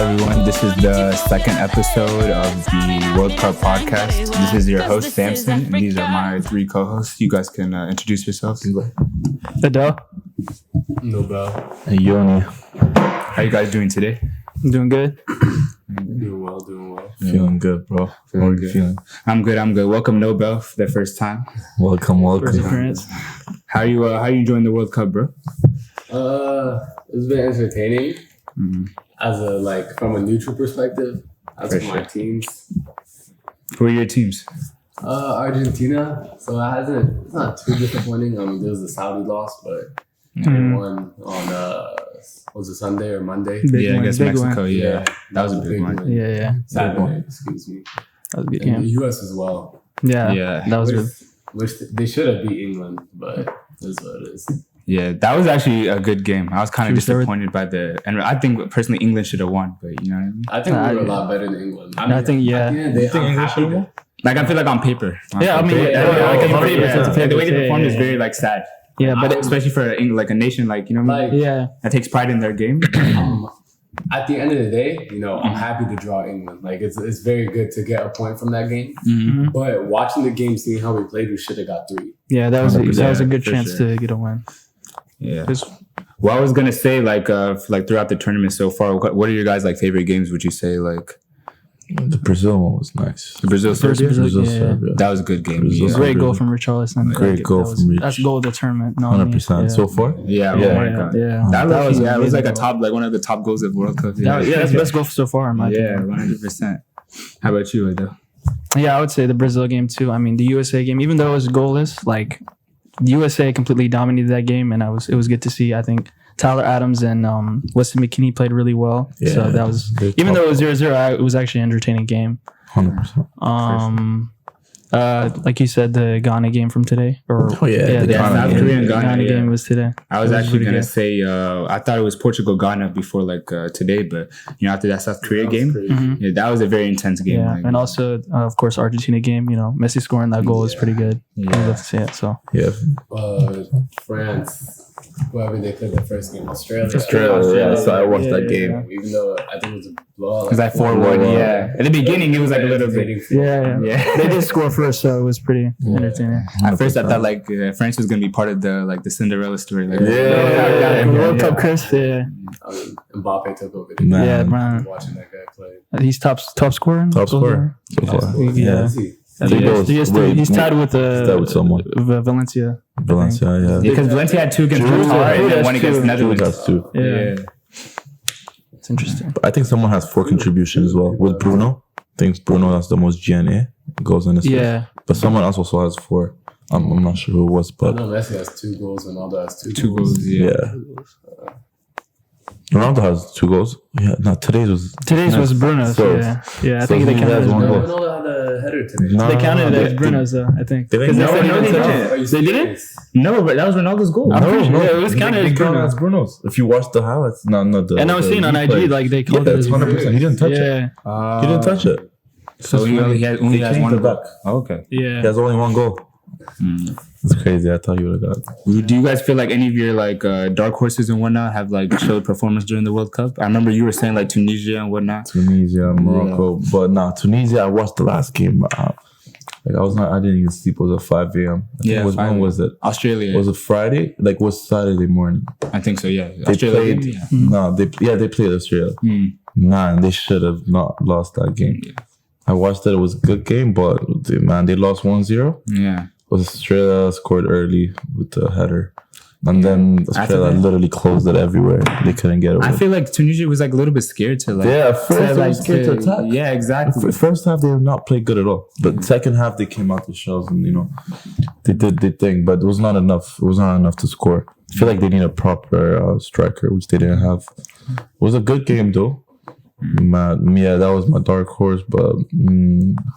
everyone. This is the second episode of the World Cup podcast. This is your host, Samson, and these are my three co-hosts. You guys can introduce yourselves. Adele. Nobel. And Yoni. How you guys doing today? Doing good. Doing well. Feeling good, bro. How are you feeling? I'm good. Welcome, Nobel, for the first time. Welcome. First appearance. How you enjoying the World Cup, bro? It's been entertaining. As from a neutral perspective, as for my teams. Who are your teams? Argentina. So it's not too disappointing. There was a Saudi loss, but they won on was it Sunday or Monday? Against Mexico. Yeah, that was a big one. Yeah. Saturday, excuse me. That was a good And game. the US as well. Yeah. That was good. Which they should have beat England, but that's what it is. Yeah, that was actually a good game. I was kind of disappointed and I think personally England should have won, but you know what I mean? I think we were a lot better than England. I think English should have won? Like, I feel like on paper. On paper, the way they performed is very sad. Yeah, but especially for a nation like, you know what I mean? That takes pride in their game. At the end of the day, I'm happy to draw England. Like, it's very good to get a point from that game. Mm-hmm. But watching the game, seeing how we played, we should have got 3. Yeah, that was a good chance to get a win. Yeah. Well, I was gonna say throughout the tournament so far, what are your guys favorite games? Would you say the Brazil one was nice. The Brazil Serbia? That was a good game. Great goal from Richarlison. Great goal from Rich. That's goal of the tournament. 100%. So far. Yeah. Oh my God. Yeah. That was it was like one of the top goals of World Cup. That's the best goal so far in my opinion. 100%. How about you, Adele? Yeah, I would say the Brazil game too. I mean, the USA game, even though it was goalless, the USA completely dominated that game, and it was good to see. I think Tyler Adams and Weston McKennie played really well. Yeah, so that was, even though it was 0-0, it was actually an entertaining game. 100%. Like you said, the Ghana game from today. The South Korean Ghana game was today. I was actually gonna say I thought it was Portugal Ghana before today, but after that South Korea game, that was a very intense game. Yeah, and also of course Argentina game. Messi scoring that goal is pretty good. Yeah, I love to see it. So France. Whoever they played the first game, Australia. So I watched that game. Even though I think it was a blowout. It was 4-1. Yeah. At the beginning, it was a little bit. Yeah. They did score first, so it was pretty entertaining. At first, I thought France was gonna be part of the Cinderella story. World Cup curse. Yeah. Mbappe took over. Man. Watching that guy play. He's top scorer. Top scorer so far. Yeah. He's tied with someone. Valencia. Yeah. Because Valencia had 2 against Qatar and then 1 against Netherlands. Has 2. Yeah. It's interesting. But I think someone has 4 contributions as well. With Bruno. I think Bruno has the most GNA goals in this. Yeah. But someone else also has 4. I'm not sure who it was, but I know Messi has 2 goals. Ronaldo has 2 goals. Yeah. Ronaldo has 2 goals. Yeah, no, today's was Bruno's. So, I think they counted as 1 goal. Ronaldo had a header today. They counted it as Bruno's though, I think. They didn't. They didn't? No, but that was Ronaldo's goal. No, it was counted as Bruno's. If you watch the highlights, not the. And I was seeing on IG they called it as 100%. He didn't touch it. Yeah. He didn't touch it. So he only has 1 goal. Oh, okay. Yeah. He has only 1 goal. It's crazy. I thought you would have got it. Do you guys feel like any of your dark horses and whatnot have showed performance during the World Cup? I remember you were saying Tunisia and whatnot. Tunisia, Morocco, but Tunisia. I watched the last game. I didn't even sleep. It was at 5 a.m. When was it? Australia. Was it Friday? Was Saturday morning? I think so. Yeah. They played. They played Australia. Man, they should have not lost that game. Yeah. I watched it. It was a good game, but they lost 1-0. Yeah. Australia scored early with the header. And then Australia literally closed it everywhere. They couldn't get it. I feel like Tunisia was a little bit scared to first they were scared to attack. Yeah, exactly. First half they did not play good at all. But second half they came out the shells and they did their thing. But it was not enough. It was not enough to score. I feel like they need a proper striker, which they didn't have. It was a good game though. That was my dark horse, but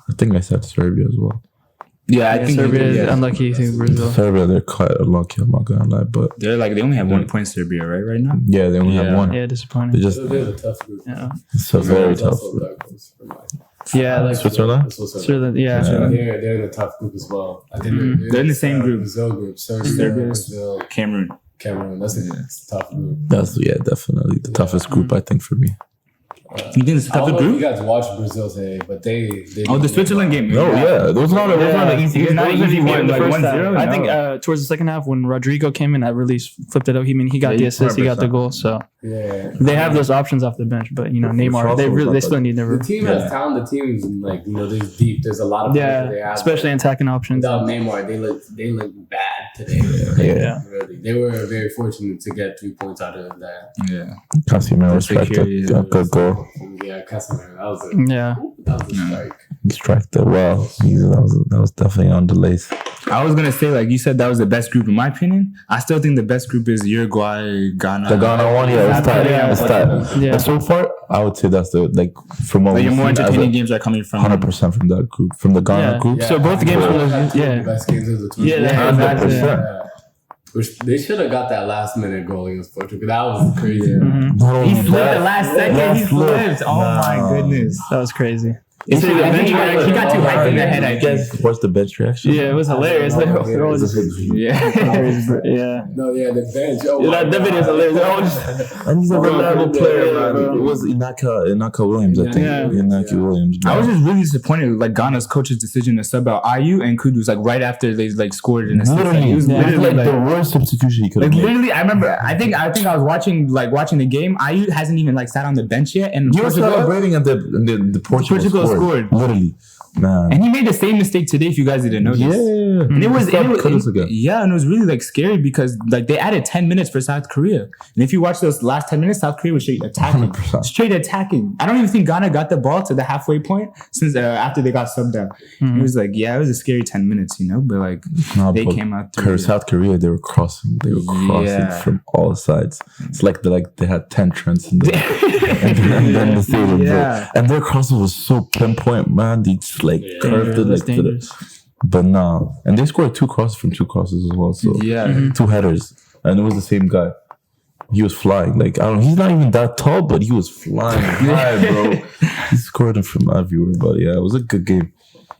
I think I said Serbia as well. Yeah, I think Serbia is unlucky to Brazil. Serbia, they're quite unlucky, I'm not gonna lie, but they only have 1 point, Serbia, right now. Yeah, they only have 1. Yeah, disappointing. They just a tough group. Yeah, it's a very tough group. Yeah, Switzerland. Yeah. They're in a tough group as well. I think they're in the same group. Brazil group, Serbia, Brazil, Cameroon. That's a tough group. That's definitely the toughest group I think for me. You think it's a I don't tougher know if you group? guys watched Brazil today, but they Oh, the Switzerland game. No, yeah, those not an easy. It's not easy one, like 1-0. I think towards the second half when Rodrigo came in, that really flipped it up. He got the assist, he got the goal. So yeah, they have those options off the bench, but Neymar, they still need the team has talent. The team's like there's deep. There's a lot of players they have, especially attacking options. Without Neymar, they look bad today. Yeah. Really, they were very fortunate to get 3 points out of that. Yeah. Casemiro strike a good goal. Yeah, Casemiro. That was a strike. He struck it well. That was definitely on the lace. I was gonna say, like you said, that was the best group in my opinion. I still think the best group is Uruguay, Ghana. The Ghana one, it's tight. Yeah. It's tight. Yeah. But so far, I would say that's from what Your we've more seen, entertaining games are coming from 100% from that group, from the Ghana group. So both games were the best games of the tournament. Yeah, 100%. Which they should have got that last minute goal against Portugal. That was crazy. Not only He slipped that, the last second. He slipped. Oh my goodness. That was crazy. I think he got too hyped in the head. I guess. What's the bench reaction? Yeah, it was hilarious. Yeah. Yeah. No, yeah, the bench. Oh, Yeah, that video is hilarious. And he's a reliable player, man. It was Inaka Williams, I think. Yeah. Inaki Williams. I was just really disappointed with like Ghana's coach's decision to sub out Ayu and Kudus like right after they like scored in a Literally, it was like the worst substitution he could have like made. literally. I remember. I think I was watching the game. Ayu hasn't even like sat on the bench yet, and He was celebrating and the Portugal scored. Literally, man. And he made the same mistake today. If you guys didn't notice, Yeah, and it was again. yeah, and it was really like scary because like they added 10 minutes for South Korea, and if you watch those last 10 minutes, South Korea was straight attacking. I don't even think Ghana got the ball to the halfway point since after they got subbed out. It was like it was a scary 10 minutes, but like they came out. South Korea, they were crossing from all sides. It's like they had 10 Trents in the stadium, bro. And their crossover was so pinpoint, man. They just like curved it like to the. But nah, and they scored 2 crosses from 2 crosses as well. So 2 headers, and it was the same guy. He was flying. Like he's not even that tall, but he was flying high, bro. He scored them from everywhere. But yeah, it was a good game.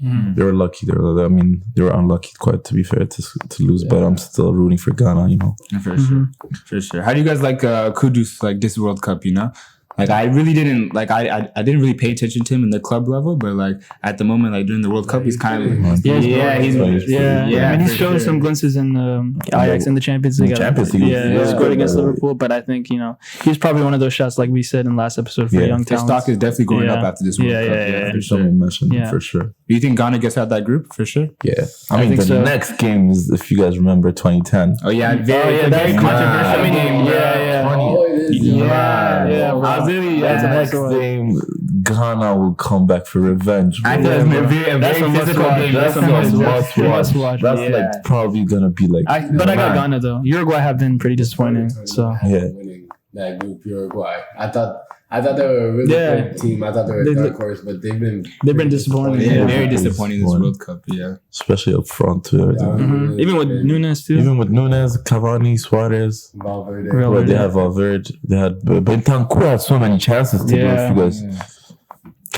They were lucky. They were unlucky, quite to be fair, to lose. But I'm still rooting for Ghana. For sure. How do you guys like Kudus like this World Cup? Like I really didn't like I didn't really pay attention to him in the club level, but like at the moment, like during the World Cup, he's kind of I mean, he's showing some glimpses in Ajax in the Champions League. He scored against Liverpool, but I think he's probably one of those shots like we said in last episode for young his talents. stock is definitely going up after this World Cup. There's someone mentioned for sure. Do you think Ghana gets out that group for sure? Yeah, I mean the next game is, if you guys remember, 2010. Oh yeah, very controversial game. The next game, Ghana will come back for revenge. I think that's a very physical game. That's a must watch. That's like probably gonna be like. But I got Ghana though. Uruguay have been pretty disappointing. So winning that group, Uruguay. I thought they were a really good team. I thought they were a dark horse, but they've been disappointing. Yeah, very disappointing this World Cup. Yeah, especially up front too. Even with Nunes too. Even with Nunes, Cavani, Suarez, Valverde. They have Valverde. They had Bentancur had so many chances to go. If you guys.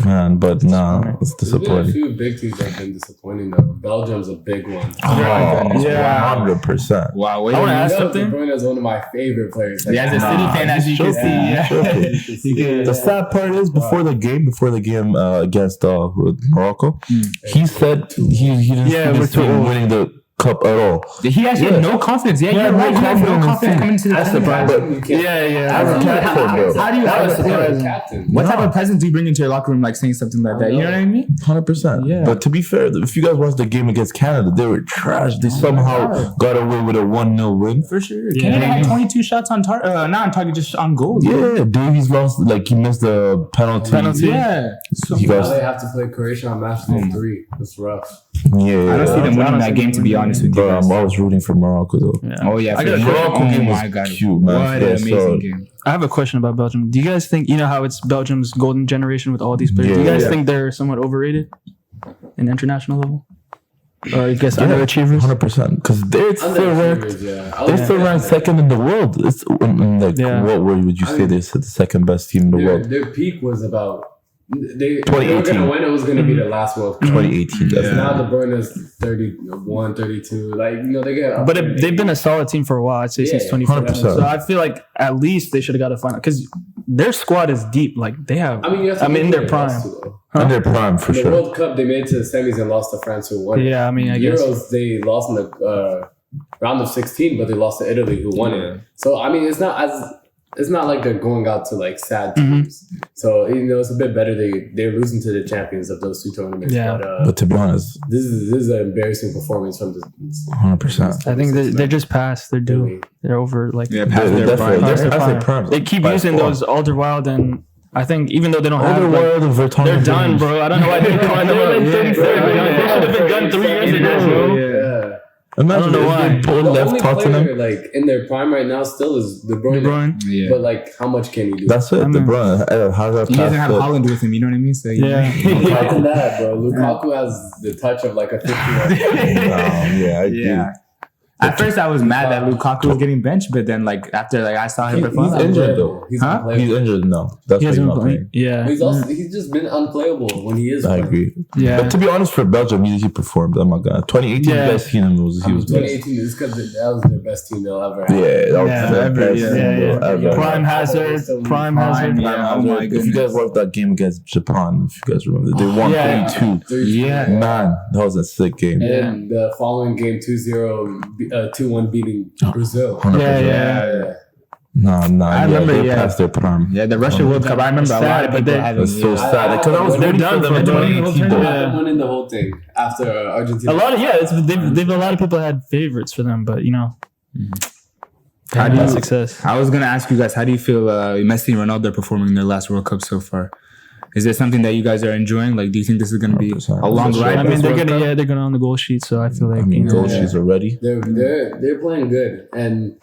Man, but nah, it's disappointing. A few big teams have been disappointing though. Belgium's a big one. Oh, 100%. Wow, I want to ask something. De Bruyne is one of my favorite players. Yeah, as a City fan, as you can see. The sad part is before the game against Morocco, he said he didn't see him winning the cup at all. He actually had no confidence. Yeah, you're right. He had no confidence coming into the tournament. How do you as a captain? What type of presence do you bring into your locker room, like saying something like that? You know what I mean? 100%. Yeah. But to be fair, if you guys watched the game against Canada, they were trash. They somehow got away with a 1-0 win. For sure. Canada had 22 shots on target. Not on target, just on goal. Yeah, Davies lost. Like he missed the penalty. Yeah. So now they have to play Croatia on match day 3. That's rough. Yeah. I don't see them winning that game, to be honest with you. I'm always rooting for Morocco though. Yeah. Oh yeah, Morocco game was cute, man. What an amazing game. I have a question about Belgium. Do you guys think how it's Belgium's golden generation with all these players? Do you guys think they're somewhat overrated in international level? Or I guess underachievers? 100%. Because they're still ranked second in the world. It's what would you say? They're the second best team in the world. Their peak was about. They were going to win. It was going to be the last World Cup. 2018. Now De Bruyne is 31, 32. Like, they get. But they've been a solid team for a while. I'd say since 2014. So I feel like at least they should have got a final. Because their squad is deep. Like they have. I mean, you have to in their look prime. at it also, Huh? In their prime for In the sure. World Cup, they made it to the semis and lost to France, who won it. Yeah, I mean, I guess. Euros, they lost in the round of 16, but they lost to Italy, who won it. So I mean, it's not like they're going out to like sad teams. So it's a bit better. They're losing to the champions of those two tournaments. Yeah. But to be honest, This is an embarrassing performance from the 100%. I think they're just past. They're due. They're over. Like Yeah, They're past their definitely prime. Past their that's their prime. prime. They keep By using far. those Alderweireld, and I think even though they don't have, like, Alderweireld and Vertonghen. they're done, bro. I don't know why they're calling them like 33rd. They should have been done 3 years ago, bro. Yeah. Imagine I don't know why. if they pulled The left only Tottenham. player like in their prime right now still is De Bruyne. De Bruyne. Yeah. But like, how much can he do? That's it. I De mean- Bruyne. How that He doesn't have pass Holland with him, you know what I mean? So Yeah. More than that, bro. Lukaku has the touch of like a 50-year-old. Yeah, I agree. yeah. At first, I was mad that Lukaku was getting benched, but then after I saw him perform, He's injured though. He's Huh? unplayable. He's injured now. That's He why he's hasn't not been playing. playing. Yeah. He's just been unplayable when he is. I playing. agree. Yeah. But to be honest, for Belgium, he performed. Oh my god, 2018 Yeah. best team he was best. 2018 is because that was their best team they'll ever have. Yeah, that was Yeah, the ever, best yeah. team Yeah, they'll yeah. ever Prime have. Hazard. Prime Hazard. Yeah, oh my If you goodness. guys watched that game against Japan, if you guys remember, they won Yeah. 3-2. Yeah. Man, that was a sick game. And the following game, 2-1 beating Brazil. 100%. Yeah. Nah, I remember, they yeah. passed their prime. Yeah, the Russia World Cup. I remember a lot of But people they- having. It's so yeah. sad because I was They're rooting done for them for in the 2018. whole though. tournament. I'm winning the whole thing after Argentina. A lot of they've a lot of people had favorites for them, but How do had you- success. I was gonna ask you guys, how do you feel Messi and Ronaldo are performing in their last World Cup so far? Is there something that you guys are enjoying? Like, do you think this is gonna be 100%. a long For sure. ride? I mean, this they're World gonna Cup? they're gonna on the goal sheet, so I feel like I mean, goal Yeah. sheets are ready. They're playing good, and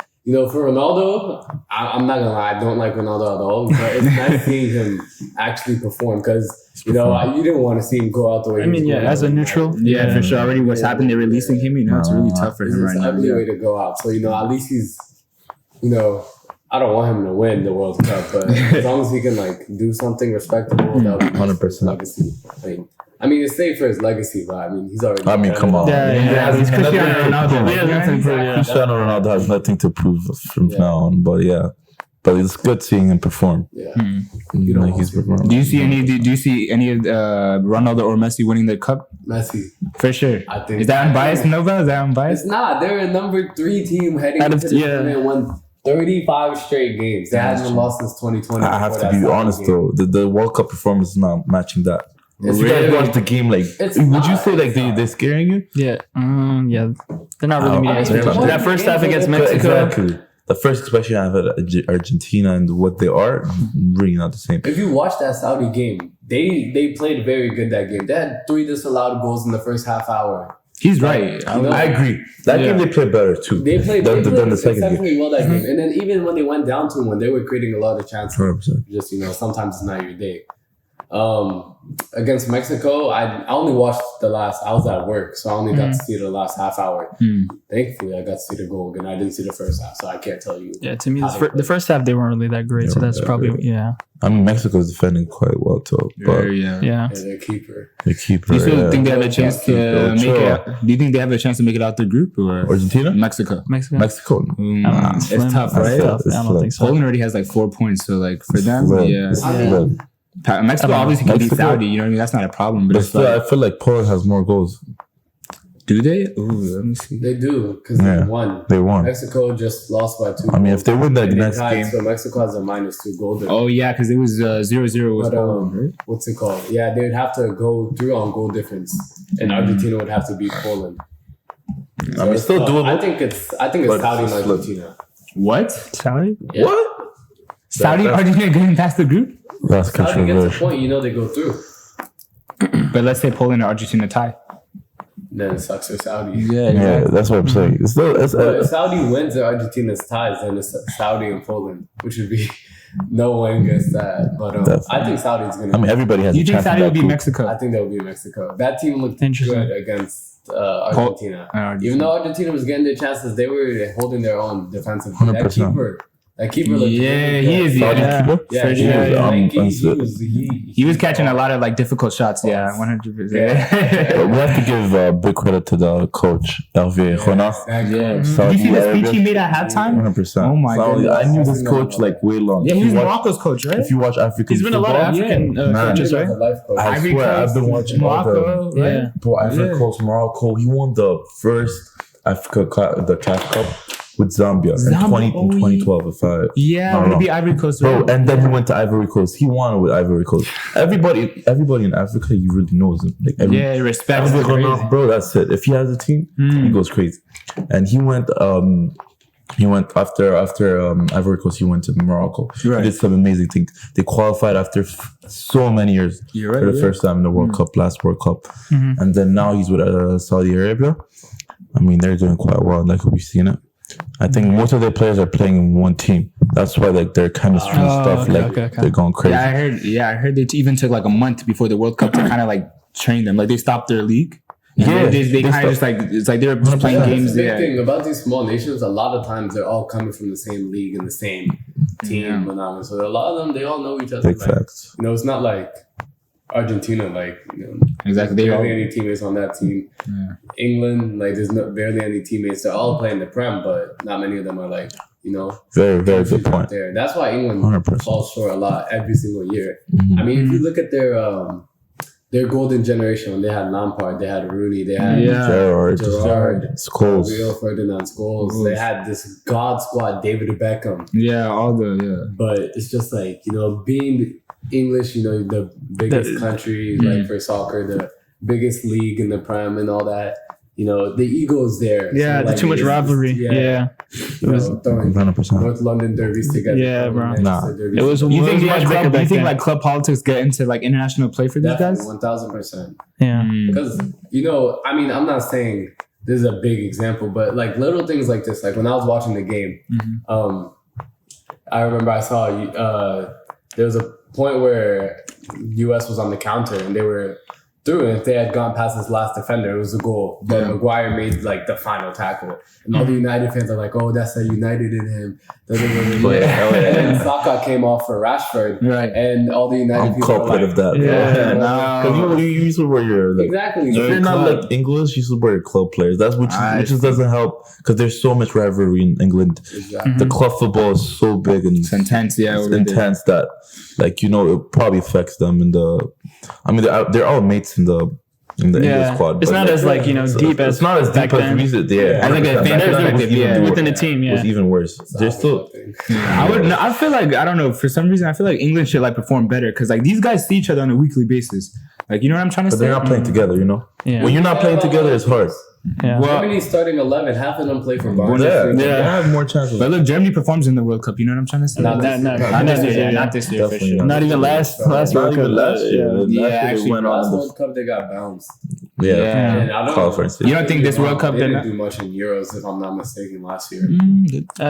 for Ronaldo, I'm not gonna lie, I don't like Ronaldo at all. But it's nice seeing him actually perform because you didn't want to see him go out the way. I he mean, was yeah, going as a out. neutral, Yeah, for sure. Already what's happened, they're releasing him. It's really tough for It's him an right now. ugly Yeah. way to go out. So at least he's, I don't want him to win the World Cup, but as long as he can do something respectable, that would be 100%. legacy. I mean, it's safe for his legacy, but he's already. I mean, come on. Yeah, He's Cristiano Ronaldo. Yeah, nothing for yeah. Cristiano Ronaldo has nothing to prove from now on, but yeah. But it's good seeing him perform. Yeah. Like he's performing. Do you see any of Ronaldo or Messi winning the cup? Messi. For sure. I think. Is that unbiased, Nova? Is that unbiased? It's not. They're a number 3 team heading Out of- into the yeah. tournament. Won 35 straight games. They hadn't lost since 2020. I have before to that be Saudi honest game. though, the World Cup performance is not matching that. If you guys Really? watch the game, It's would you not, say it's they're not. scaring you? Yeah, yeah. They're not really Oh, meeting I mean, expectations. they're That first half against Yeah, Mexico. Exactly. The first expression I have at Argentina and what they are, really not the same. If you watch that Saudi game, they played very good that game. They had 3 disallowed goals in the first half hour. He's right. I agree. That game they played better too. They played than the second game. exceptionally well that game. And then even when they went down to 1, they were creating a lot of chances. 100%. Just sometimes it's not your day. Against Mexico, I only watched I was at work, so I only got to see the last half hour. Thankfully, I got to see the goal again. I didn't see the first half, so I can't tell you. Yeah, to me, the first half they weren't really that great, so that's probably I mean, Mexico is defending quite well too, but yeah. Yeah, their keeper. the keeper. Do you still think they have a Yeah. chance to make it out? Do you think they have a chance to make it out the group or Argentina? Mexico? Mexico. It's tough, That's right? tough. I don't think so. Poland already has 4 points, so for them, Slim. yeah. Slim. Mexico obviously can beat Mexico- Saudi. You know what I mean? That's not a problem. But But it's still, I feel like Poland has more goals. do they? Ooh, let me see. They do, because Yeah. they won. They won. Mexico just lost by 2 I mean, if they win the and they next tied, game, so Mexico has a -2 goal difference. Oh yeah, because it was 0-0 with But, Poland, right? what's it called? Yeah, they would have to go through on goal difference, and Argentina would have to beat Poland. I mean, it's still tough. doable. I think it's But Saudi and it's slim. Argentina. What? Saudi? Yeah. What? Saudi, that's- Argentina getting past the group? That's Saudi gets a controversial. point, they go through. But let's say Poland and Argentina tie. Then it sucks for Saudi. Yeah, that's what I'm saying. It's still, it's, But if Saudi wins or Argentina's ties, then it's Saudi and Poland, which would be no one gets that. But I think Saudi's gonna. I mean, everybody has. Do you a think chance in Saudi that will beat group. Mexico? I think they'll be Mexico. That team looked Interesting. good against Argentina. Argentina. Even though Argentina was getting their chances, they were holding their own defensively. That 100%. keeper, That keeper looked Yeah, really he good. is. Saudi Yeah, keeper? Yeah, For he sure, was yeah. lanky. He was catching a lot of like difficult shots. Yeah, 100%. Yeah. We have to give big credit to the coach, Hervé Renard. Yeah. Did Saudi you see the speech Arabia. he made at halftime? 100%. Oh my goodness. I knew this coach like way long. Yeah, If he you was watch- Morocco's coach, right? If you watch African He's been a lot of football, African Man. coaches, right? I Ivory swear, Coast, I've been watching all the Morocco, right? Yeah. Bro, Ivory Yeah. Coast, Morocco. He won the first the CAF Cup with Zambia, Zambia, in 2012. If I Yeah, not would it wrong. be Ivory Coast? Bro, Right? and then he went to Ivory Coast. He won with Ivory Coast. Everybody in Africa, he really knows him. Like Yeah, respect. Hervé Renard, bro, that's it. If he has a team, he goes crazy. And he went after Ivory Coast. He went to Morocco. Right. He did some amazing things. They qualified after so many years You're right, for the yeah. first time in the World Cup, last World Cup, and then now he's with Saudi Arabia. I mean, they're doing quite well. Like we've seen it. I think most of their players are playing in one team. That's why like their chemistry and stuff, okay. they're going crazy. Yeah, I heard they even took like a month before the World Cup to kind of like train them. Like they stopped their league. And Yeah, they they kind of just like it's like they're just playing That's games. the big Yeah, thing about these small nations. A lot of times they're all coming from the same league and the same team. Yeah. Whatnot. So a lot of them, they all know each other. Big Like, facts. you know, it's not like Argentina, like, you know, exactly. there's They all, barely any teammates on that team. yeah. England, like, there's barely any teammates. They're all playing the Prem, but not many of them are like, you know, Very, very good out point. there. That's why England 100%. falls short a lot every single year. Mhm. I mean, if you look at their golden generation, when they had Lampard, they had Rooney, they had Yeah. Gerrard, Gerrard, Scholes. Rio Ferdinand Scholes. Scholes. They had this god squad, David Beckham. Yeah, all the But it's just like, you know, being English, you know, the biggest country like for soccer, the biggest league in the Prem and all that. You know, the ego is there. Yeah, So, like, too much it's- rivalry. Yeah. Yeah. You know, throwing 100%. North London derbies together. Yeah, throwing bro. Manchester Nah. derbies It was together. You think much bigger back then. like club politics get into like international play for these guys? Definitely, 1,000%. Yeah. Because, you know, I mean, I'm not saying this is a big example, but like little things like this, like when I was watching the game, I remember I saw there was a point where US was on the counter and they were through, and if they had gone past this last defender, it was a goal. But Maguire made like the final tackle, and all the United fans are like, "Oh, that's a United in him." And then Saka came off for Rashford, Right. and all the United I'm people were culprit like, of that. Yeah. No. Because you usually wear your like. exactly. If you're not like English, you should wear your club players. That's which just doesn't help because there's so much rivalry in England. Exactly. The club football is so big and It's intense. Yeah, it's over there. intense that, like, you know, it probably affects them in the. I mean, they're all mates in the English squad. It's but, not like, as like, you know, deep as it's not as back deep as then. we used to. Yeah, I think a fan perspective, yeah. Within a team, It was yeah. even worse. There's still. I would. No, I feel like I don't know. For some reason, I feel like England should like perform better because like these guys see each other on a weekly basis. Like, you know what I'm trying to But say? they're not playing together, you know. Yeah. When you're not playing together, it's hard. Yeah. Well, Germany starting 11, half of them play for Yeah, Barcelona. they have more chances. but look, Germany performs in the World Cup. You know what I'm trying to say? Not this Not year. Not this year. year, Yeah, yeah. not this year for Definitely sure. Not even last Not World even Cup. last year. Yeah. Yeah, Last year actually, they went Last on World Cup, they got bounced. Yeah. And I don't Conference. You don't think this World Cup they they're didn't not? do much in Euros, if I'm not mistaken, last year.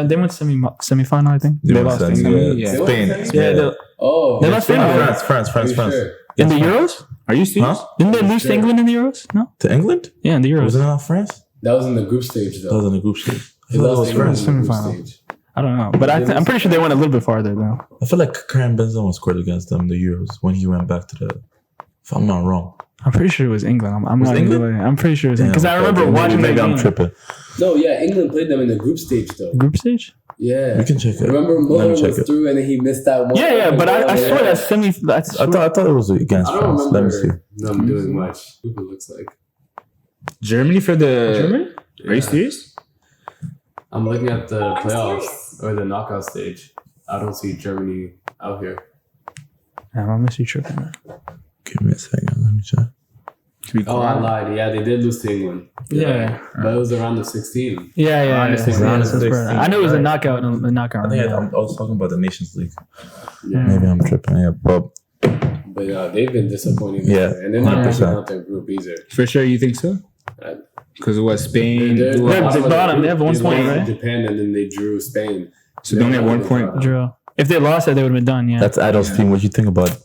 They went semi-final, I think. They lost. Yeah. Yeah. Spain. Yeah, Oh, They lost yeah. Spain. France. Are you sure? in the Euros? Are you serious? Huh? Didn't they lose to England in the Euros? No. To England? Yeah, in the Euros. Was it not France? That was in the group stage, That was though. in the group stage. I They thought it lost was England France. in the group Semi-final. stage. I don't know, but I'm pretty sure they went a little bit farther though. I feel like Karim Benzema scored against them in the Euros when he went back to the. If I'm not wrong. I'm pretty sure it was England. I'm Was not England? really. I'm pretty sure it was England because I Damn, remember okay, watching Maybe that I'm game. tripping. No, yeah, England played them in the group stage, though. Group stage. Yeah. We can check it. Remember Let Muller me check was it. through and then he missed that one. Yeah, but I swear that's semi. That's I thought it was against I don't France. Let me see. remember them doing much. Who it looks like. Germany for the Germany. Are you serious? I'm looking at the playoffs or the knockout stage. I don't see Germany out here. I'm miss you tripping. Give me a second. Let me check. To be Oh, I quiet. lied. Yeah, they did lose to England. Yeah. But it was around the 16. Yeah. Round of 16. Yeah, Round of that's right. 16. I know it was a knockout. A knockout. I think round, I was talking about the Nations League. Yeah. Maybe I'm tripping. Yeah, but But they've been disappointing. this Yeah, year. And they're not 100%. picking out their group either. For sure, you think so? Uh, Because it was Spain. They're who they're else? the bottom. They have 1 They point, lost to right? Japan and then they drew Spain. So they only have 1 point. Drill. If they lost it, they would have been done. Yeah. that's Adol's team. What you think about it?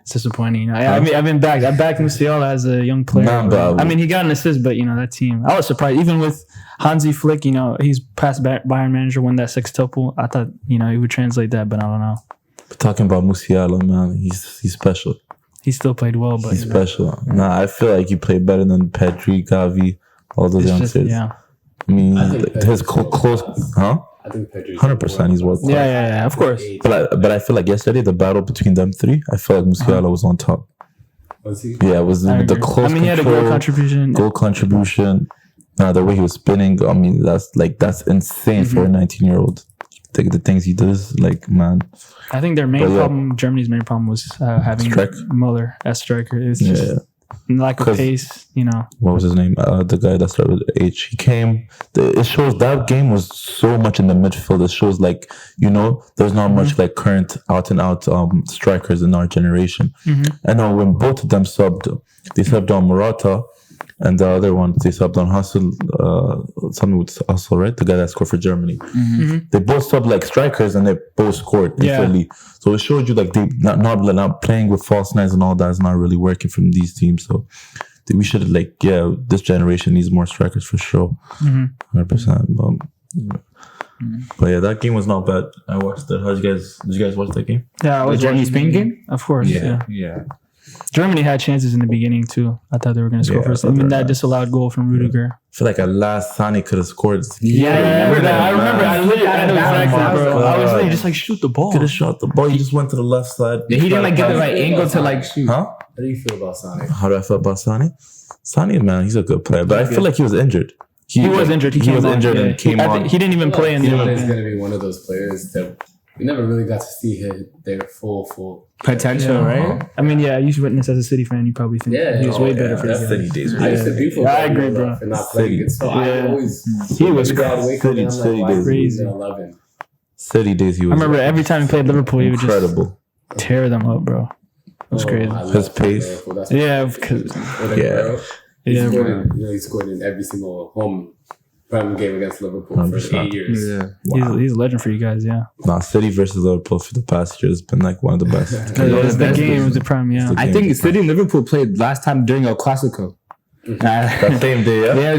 It's disappointing. I mean, I backed Musiala as a young player. Nah, but- I mean, he got an assist, but that team. I was surprised. Even with Hansi Flick, he's past Bayern manager, won that sextuple. I thought, he would translate that, but I don't know. Talking about Musiala, man, he's special. He still played well, but He's special. Nah, I feel like he played better than Pedri, Gavi, all those it's just, youngsters. I mean, I think his Pedri's close, huh? I think Pedri's 100%, he's world class. Yeah, of course. But I feel like yesterday the battle between them three, I feel like Musiala was on top. Was he? Yeah, it was I the agree. close. I mean, he had a goal contribution. Goal contribution. The way he was spinning. I mean, that's insane for a 19-year-old. The things he does, man. I think their main problem, Germany's main problem, was having Muller as striker. It's just lack of pace. What was his name? The guy that started with H. He came. It shows that game was so much in the midfield. It shows there's not much current out and out strikers in our generation. And when both of them subbed, they subbed on Morata. And the other one, they subbed on Hustle, something with Hustle, right? The guy that scored for Germany. They both subbed strikers, and they both scored differently. So it showed you they not playing with false nines and all that is not really working from these teams. So we should this generation needs more strikers for sure, 100%. But yeah, that game was not bad. I watched it. Did you guys watch that game? Yeah, I was The Germany-Spain game? Of course. Yeah. Germany had chances in the beginning too. I thought they were going to score first. Even that disallowed goal from Rudiger. I feel like at last Sane could have scored. I remember. I literally I know exactly, bro. God. I was literally just shoot the ball. Could have shot the ball. He just went to the left side. Yeah, he didn't get the right angle to shoot. Huh? How do you feel about Sonic? How do I feel about Sane? Sane, man, he's a good player, but I feel like he was injured. He was injured. He was injured and came on. He didn't even play in the Sane is going to be one of those players that we never really got to see their full potential, right? I mean, you should witness as a City fan. You probably think he was way better for that's you. City days. I used to be for I agree, bro. For not playing it, so I always He was City days. crazy. 11. City days. He was. I remember every time he played Liverpool, he would just incredible. tear them up, bro. It was crazy. His pace. He scored in every single home prime game against Liverpool for 8 years. He's a legend for you guys, City versus Liverpool for the past year has been one of the best. That game was the prime, I think City and Liverpool played last time during El Clasico. That same day, Yeah,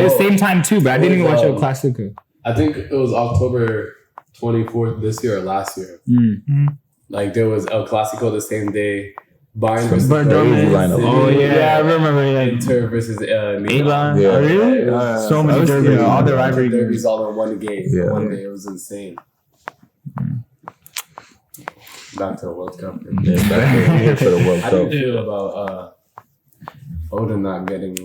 the same time too, but I didn't even watch El Clasico. I think it was October 24th this year or last year. There was El Clasico the same day. Bayern versus lineup. Oh yeah, I remember. Inter versus Milan. Yeah. Really? So many derbies. All the rivalry derbies all in one game. Yeah. One day, it was insane. Back to the World Cup. Yeah, back here for the World How do you Cup. feel about Foden not getting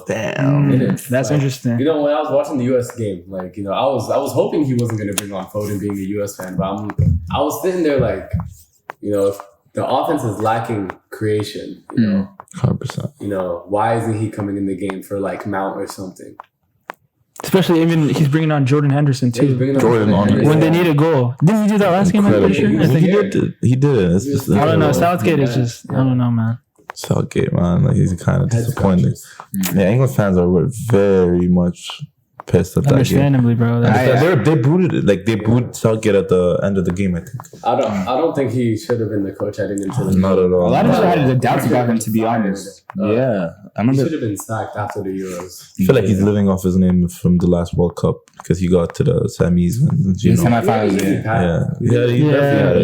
Damn. minutes? That's interesting. When I was watching the US game, I was hoping he wasn't going to bring on Foden being a US fan, but I was sitting there if the offense is lacking creation, 100%. Why isn't he coming in the game for Mount or something? Especially even he's bringing on Jordan Henderson too. Jordan on When they need a goal. Didn't he do that last game? I'm pretty sure. I think He did it. It's just, I don't know. Southgate is just. I don't know, man. Southgate, man, he's kind of disappointing. Yeah, England fans are very much pissed at that game. Understandably, bro. They booted it. They booed Southgate at the end of the game, I think. I don't think he should have been the coach heading into the Not at all. A lot of people had the doubts about him, to be honest. I He remember. should have been sacked after the Euros. I feel like he's living off his name from the last World Cup because he got to the semis and Semifinals,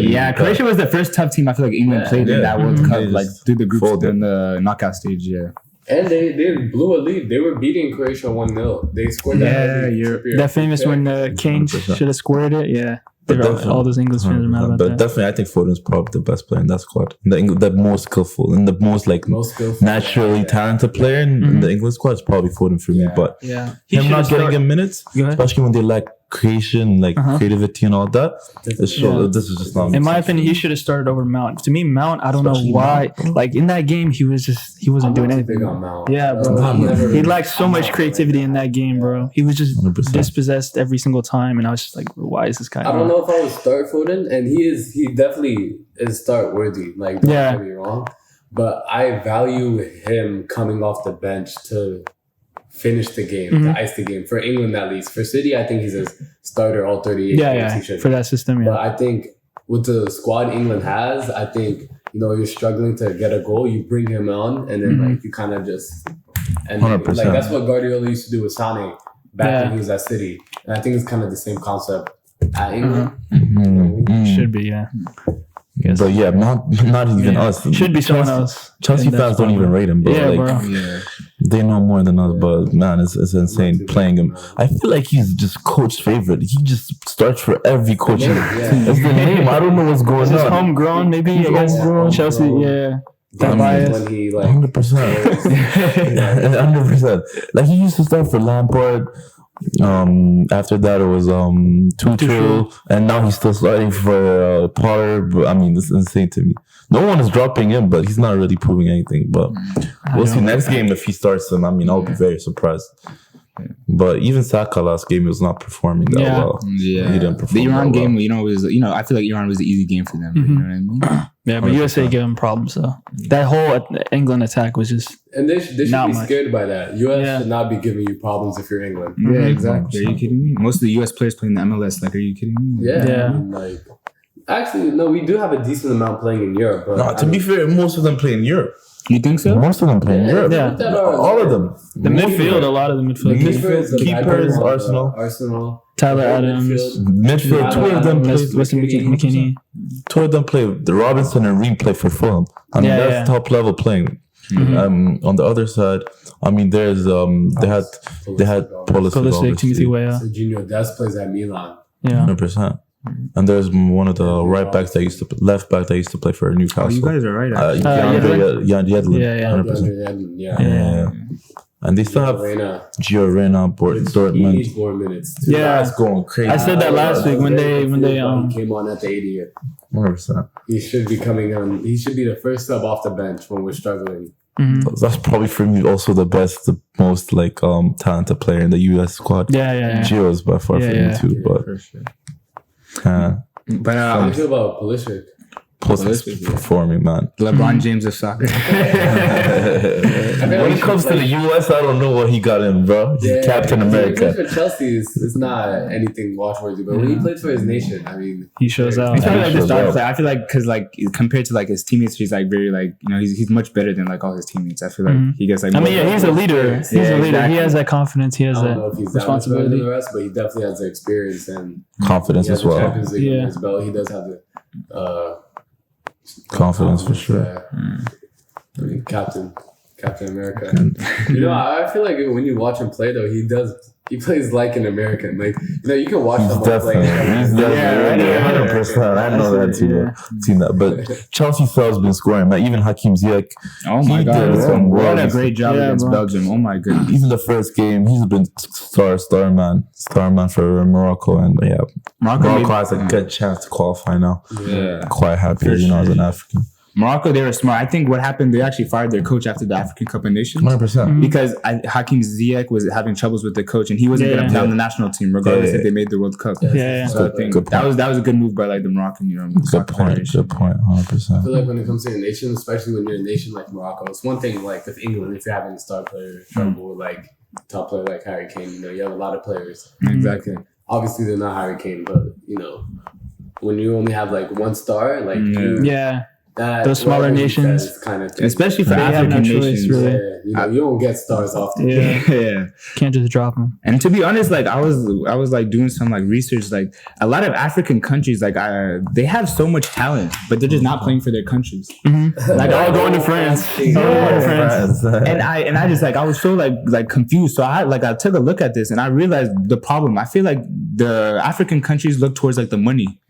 yeah. Croatia was the first tough team I feel like England played in that World Cup, through the groups in the knockout stage. Yeah, and they blew a lead. They were beating Croatia 1-0. They scored that famous when Kane should have squared it. Yeah. All those English fans are mad about that. But definitely, I think Foden's probably the best player in that squad. The most skillful and the most naturally talented player in the England squad is probably Foden for me. But him not getting him minutes, especially when they lack creation, creativity and all that, this is just not. In my opinion, he should have started over Mount. To me, Mount, I don't know why. In that game, he wasn't doing anything. Yeah, bro. He lacked so much creativity in that game, bro. He was just 100%. Dispossessed every single time, and I was just like, why is this guy? I don't know if I would start Foden, and he definitely is start worthy. Don't get me wrong, but I value him coming off the bench to finish the game, to ice the game for England at least. For City, I think he's a starter all 38 games. For that system. But I think with the squad England has, I think you're struggling to get a goal, you bring him on, and then like you kind of just and 100%. like that's what Guardiola used to do with Sane back when he was at City, and I think it's kind of the same concept at England. Should be, yeah. Yes. But yeah, not even us. Should be someone else. Chelsea fans don't even rate him, bro. Yeah, like, bro. they know more than us, but man, it's insane playing him. I feel like he's just coach's favorite. He just starts for every coach. That's the name. I don't know what's going He's on. homegrown, maybe against Chelsea. Yeah. That bias. When he like 100%. 100%. Like he used to start for Lampard. After that it was Tuchel, and now he's still starting for Potter. But I mean, it's insane to me. No one is dropping him, but he's not really proving anything. But we'll see next game if he starts him. I mean, I'll be very surprised. But even Saka last game, he was not performing that well. Yeah, he didn't perform. The Iran that game, well. was I feel like Iran was the easy game for them. You know what I mean? Yeah, but USA gave him problems though. That whole England attack was just and they should be much. scared by that. US should not be giving you problems if you're England. Yeah, exactly. Are you kidding me? Most of the US players playing the MLS. Like, are you kidding me? Yeah. I mean, like, actually, no, we do have a decent amount playing in Europe. But No, to be fair, most of them play in Europe. You think so? Most of them play in Europe. Yeah. All of them. the midfield. A lot of the midfield. Keepers, Arsenal. Tyler Adams, Midfield, two of them play. Weston McKennie. Two of them play. The Robinson and Ream play for Fulham. I mean, that's top level playing. On the other side, I mean, there's they had Pulisic, Timothy Weah. Junior Des plays at Milan. Yeah. 100%. And there's one of the left back that used to play for Newcastle. Oh, you guys are right. Yedlin. Yeah. 100%. Yeah. And they still have Gio Reyna, He Dortmund. needs more minutes. Yeah. That's going crazy. I said that last week when they came on at the 80th. 100%. He should be coming on. He should be the first sub off the bench when we're struggling. That's probably for me also the most talented player in the US squad. Yeah. Gio is by far for me too, but For sure. but How do you feel about Pulisic? Pulisic performing, man. LeBron James of soccer. When it comes to the US, I don't know what he got in, bro. He's Captain America. When he plays for Chelsea, it's not anything watchworthy, but when he plays for his nation, I mean, he shows out. He's probably like the shows star up. player. I feel like because like compared to like his teammates, he's like very like he's much better than like all his teammates. I feel like he gets like. I mean, yeah, he's a leader. He's a leader. Exactly. He has that confidence. He has I don't that know if he's that much better than responsibility. the rest, but he definitely has the experience and Confidence he has as the well. Champions League Yeah. in his belt. He does have the Confidence for sure. Yeah. I mean, Captain America. I feel like when you watch him play though, he plays like an American. Like you can watch He's someone play. definitely 100%. I know that too. Seen that, but Chelsea has been scoring. Man, even Hakim Ziyech. Oh my He god! did some What a work. great job Yeah, against bro. Belgium. Oh my goodness. Even the first game, he's been star man for Morocco, and yeah, Morocco has a good chance to qualify now. Yeah. Quite happy, as an African. Morocco, they were smart. I think what happened, they actually fired their coach after the African Cup of Nations. 100%. Because Hakim Ziyech was having troubles with the coach, and he wasn't going to play on the national team, regardless if they made the World Cup. Yeah. So I think Good that was a good move by like the Moroccan, Good soccer point. federation. Good point. I 100%. feel like when it comes to a nation, especially when you're a nation like Morocco, it's one thing like with England, if you're having a star player trouble with like top player like Harry Kane, you have a lot of players. Exactly. Obviously, they're not Harry Kane, but when you only have like one star, like Yeah. that, Those smaller nations. kind of Especially for They have African no choice, nations. really. you don't get stars often. Yeah. Yeah. Can't just drop him. And to be honest, like I was like doing some like research, like a lot of African countries, like they have so much talent, but they're just not playing for their countries. Like All going to France. And I just like I was so like confused. So I took a look at this and I realized the problem. I feel like the African countries look towards like the money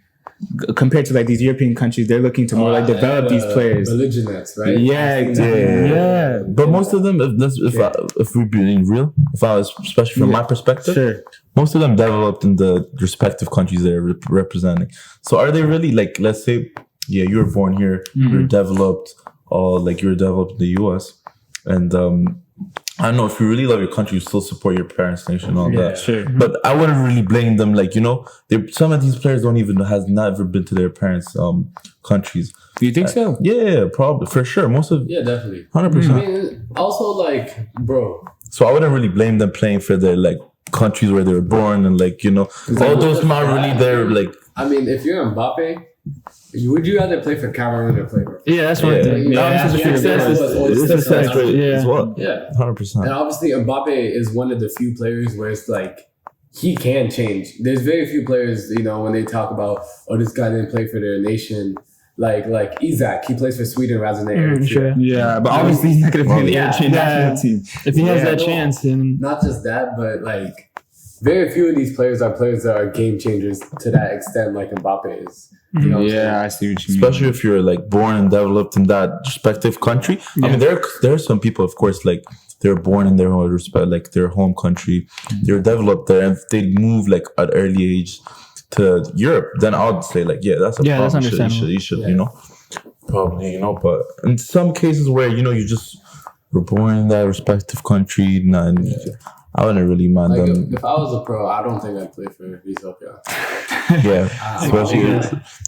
compared to like these European countries. They're looking to more like develop these players. Belligerents, right? Yeah, exactly. Yeah. But most of them, if we're being real, especially from my perspective, Sure. most of them developed in the respective countries they're representing. So are they really like, let's say, you were born here, you're developed, you were developed in the US, and I don't know, if you really love your country, you still support your parents' nation and all that. Sure. But I wouldn't really blame them. Some of these players has never been to their parents' countries. Do you think so? Yeah, probably for sure. Most of Yeah, definitely. 100%. I mean, also bro. So I wouldn't really blame them playing for their countries where they were born and all those not really their I mean, if you're Mbappe, Would you rather play for Cameroon or play for? Yeah, that's one thing. Yeah. Success Yeah. as well. Yeah. 100%. And obviously, Mbappe is one of the few players where it's like he can change. There's very few players, when they talk about, this guy didn't play for their nation. Like Isaac, he plays for Sweden rather than Eritrea. Sure. Yeah, but obviously he's not going to play in the Eritrean national team. If he has that chance, then Not just that, but like very few of these players are players that are game changers to that extent, like Mbappe is. You know what I'm saying? Yeah, I see what you mean. Especially if you're like born and developed in that respective country. I mean, there are some people, of course, like they're born in their own like their home country. They're developed there, and if they move like at early age to Europe, then I would say like, that's a problem. that's understandable. You should, probably, but in some cases where you just were born in that respective country, I wouldn't really mind Like them. if I was a pro, I don't think I'd play for Ethiopia. Especially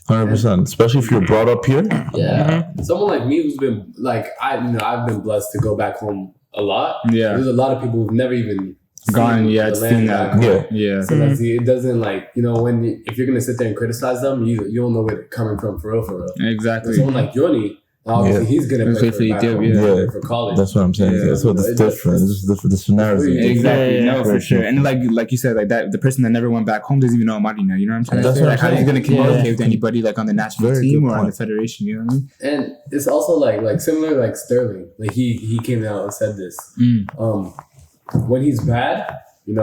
100%. Especially if you're brought up here. Yeah, someone like me who's been like I've been blessed to go back home a lot. Yeah. There's a lot of people who've never even Gone seen yet, the land seen back that. home. Yeah. So that's it doesn't if you're gonna sit there and criticize them, you don't know where they're coming from for real. Exactly. Someone like Yoni, obviously he's gonna play for Ethiopia, for college. That's what I'm saying. Yeah. That's what it's different. It's just different. The scenarios. Exactly, Yeah, no, for sure. And like you said, like that, the person that never went back home doesn't even know Amadi now. You know what I'm saying? That's So, what like, I'm how he's saying. gonna communicate with anybody like on the national Very team good or on the point. federation? You know what I mean? And it's also like similar like Sterling. Like he came out and said this. When he's bad, he's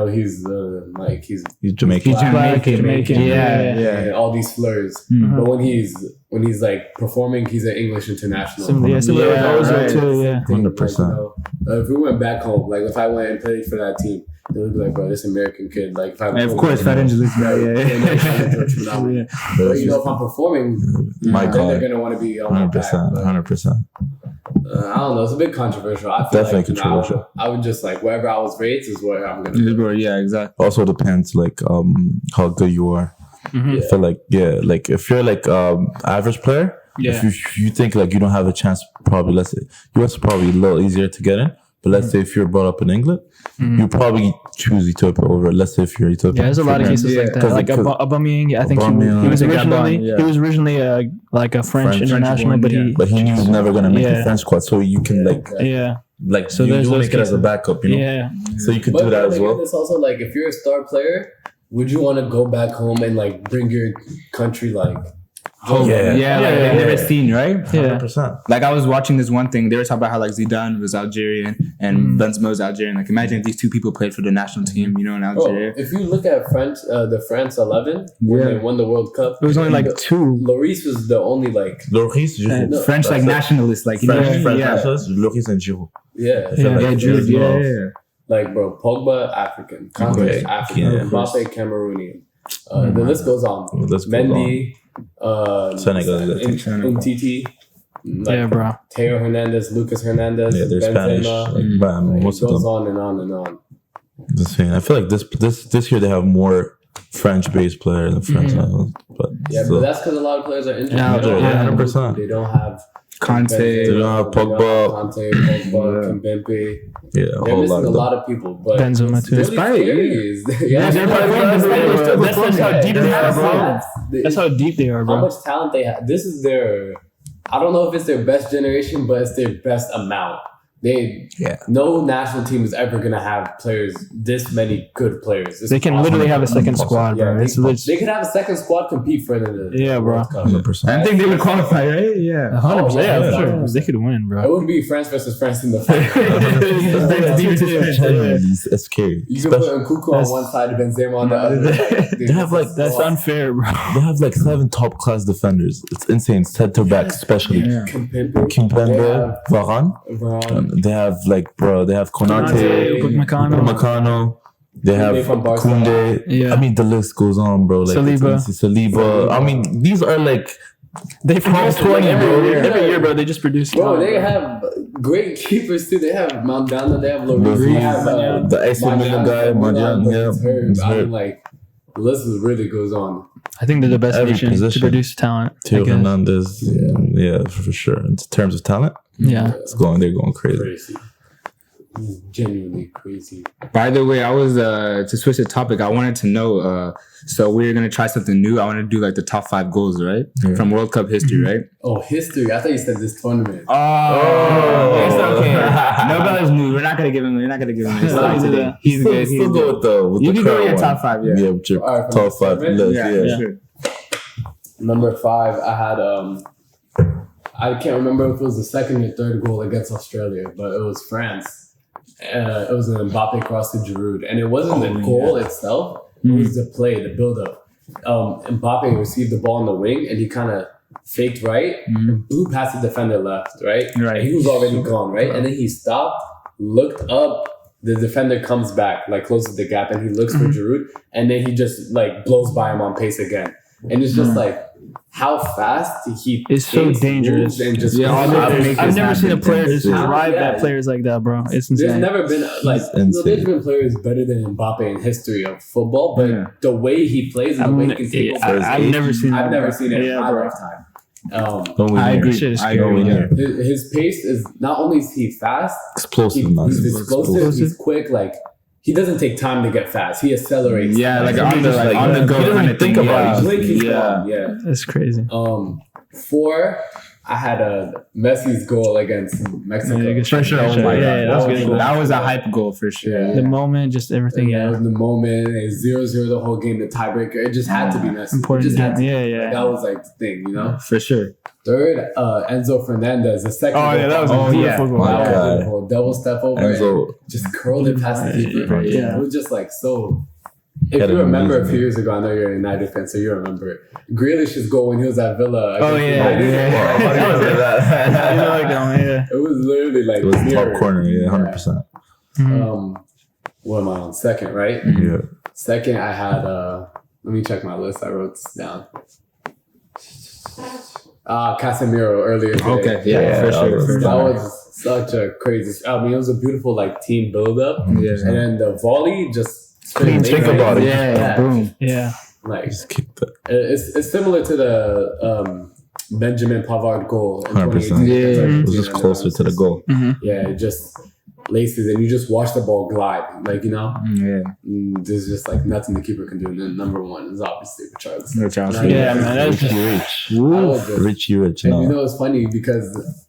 He's Jamaican. He's Jamaican. Yeah. and all these slurs. But when he's like performing, he's an English international. similar with Ozil too. Yeah. 100%. If we went back home, like if I went and played for that team, they would be like, bro, this American kid. Like if I And of course, Fat Angeles. Yeah. But if I'm performing, My then God. they're gonna want to be on my back. 100%. But, 100%. I don't know. It's a bit controversial. I feel Definitely like controversial. I would just like wherever I was raised is where I'm gonna. Play. Yeah, exactly. Also depends like how good you are. I feel like like if you're like average player, if you think like you don't have a chance, probably let's say US probably a little easier to get in. But let's say if you're brought up in England, you probably choose Ethiopia over. Let's say if you're Ethiopian. Yeah, there's a lot of cases like that. Like Aubameyang, I think he was originally like a French international, but he knew he was never gonna make the French squad, so you can so you there's do those make it as a cases. backup, so you could But do that as again, well. it's also like if you're a star player, would you want to go back home and like bring your country like? Like they've never seen, right? 100%. Like I was watching this one thing. They were talking about how like Zidane was Algerian and Benzema was Algerian. Like imagine if these two people played for the national team, in Algeria. If you look at the France 11 when they won the World Cup, It was only like two. Lloris was the only like Loris, no, French like nationalists, like French yeah. nationalists, Loris and Giroud. Yeah. Like bro, Pogba African, Kanté African, Mbappe Cameroonian. The list goes on. Mendy, Senegal, Umtiti, Bro. Teo Hernandez, Lucas Hernandez, they're Benzema. Spanish. Like, most It of goes them. on and on and on. Insane. I feel like this year they have more French-based players than French nationals, but Yeah, still. but that's because a lot of players are injured. Yeah, They don't have- 100%. They don't have Conte. Benzema, They don't have Pogba. Conte, Pogba, Kimpembe. Yeah, a They're whole missing lot a of them. lot of people, but Benzema too. it's really scary. Yeah, they're performing. That's how deep they are, bro. That's how deep they are, How bro. much talent they have. This is their. I don't know if it's their best generation, but it's their best amount. No national team is ever gonna have players this many good players. It's They can impossible. literally have a second squad, bro. They could have a second squad compete for the Yeah, bro. World Cup. 100%. I think they would qualify, right? Yeah. 100%. Yeah, yeah. for sure. They could win, It bro. would be France versus France in the final. It's scary. You can put Nkunku on one side and Benzema on the other. They have like That's unfair, bro. they have like 7 top class defenders. It's insane. Center backs, especially Kimpembe, Kimpembe, Varane. Varane. They have like they have Konate, Upamecano. They have from Barcelona. Koundé. Yeah. I mean, the list goes on, bro. Like Saliba. I mean, these are like They produce 20, bro. Every year, bro. They just produce. Bro, they have great keepers too. They have Mandanda, they have Lloris, they have the AC Milan guy, Marjan. He's Yeah, hurt. I mean, like the list really goes on. I think they're the best Every nation position. to produce talent. I Theo guess. Hernandez. Yeah, for sure. In terms of talent, Yeah. they're going crazy. Crazy. He's genuinely crazy. By the way, I was to switch the topic. I wanted to know. So we're gonna try something new. I want to do like the top 5 goals, right, from World Cup history, right? Oh, history! I thought you said this tournament. Oh, it's okay. Nobody's new. We're not gonna give him. We're not gonna give him. He's good. He's Still good. go with the You can go current with your one. top 5. Yeah. Yeah, with your All right, top 5 from list. Yeah. Yeah. Sure. Number 5, I had I can't remember if it was the second or third goal against Australia, but it was France. It was an Mbappe cross to Giroud, and it wasn't the goal itself. It was the play, the build-up. Mbappe received the ball on the wing, and he kind of faked right, and blew past the defender left, right? Right. And he was already gone, right? And then he stopped, looked up, the defender comes back, like closes the gap, and he looks for Giroud, and then he just like blows by him on pace again. And it's just like how fast he It's so thinks, dangerous. moves, and just I've never seen a player just Yeah. arrive at players like that, bro. It's There's insane. never been like insane. there's been players better than Mbappe in history of football, but the way he plays and the way he can take over his I've game, never seen that. I've never seen it in Yeah, my bro. lifetime. I agree. Shit is I scary. agree. Yeah. His pace is not only is he fast, Explosive, man. he's explosive, he's quick. Like he doesn't take time to get fast. He accelerates. Yeah, like He on the just, like on the go he doesn't kind of think thing. about it. blink, he's Yeah. gone. Yeah. That's crazy. 4, I had Messi's goal against Mexico. Yeah, For sure. Oh my Yeah, god, that's that was, good. that was a hype goal for sure. Yeah. The moment, just everything. That Yeah. was the moment. It's 0-0 the whole game, the tiebreaker. It just had to be Messi. Important It just had to. game. Yeah, Like, yeah. that was like the thing, you know. For sure. 3rd, Enzo Fernandez. The second. Oh, yeah, that was goal. a beautiful goal. That was God. beautiful. Double step over. Enzo. And just curled it past the keeper. Yeah. It was just like so. If Had you an remember a amazing few years ago, I know you're a United fan, so you remember it. Grealish's goal when he was at Villa. Oh, against yeah, United. yeah. You know, like, yeah. It was literally like It was top mirrored. corner, yeah, 100%. What am I on? Second, right? Yeah. Second, I had let me check my list. I wrote this down. Casemiro earlier today. Okay. Yeah. Yeah, For sure. For That sure. was such a crazy. I mean, it was a beautiful like team build up, Yeah. and then the volley just Clean, straight think about it. Yeah. Boom. Yeah. Like Just kick that. it's similar to the Benjamin Pavard goal in 100%. 2018. Yeah. It was Argentina just closer to the goal. Yeah, it just laces and you just watch the ball glide. Like, you know, Yeah. there's just like nothing the keeper can do. And then number 1 is obviously Richarlison. Richarlison. Yeah, man. That's Richie Rich. I was just- Richie Rich. And you No. know, it's funny because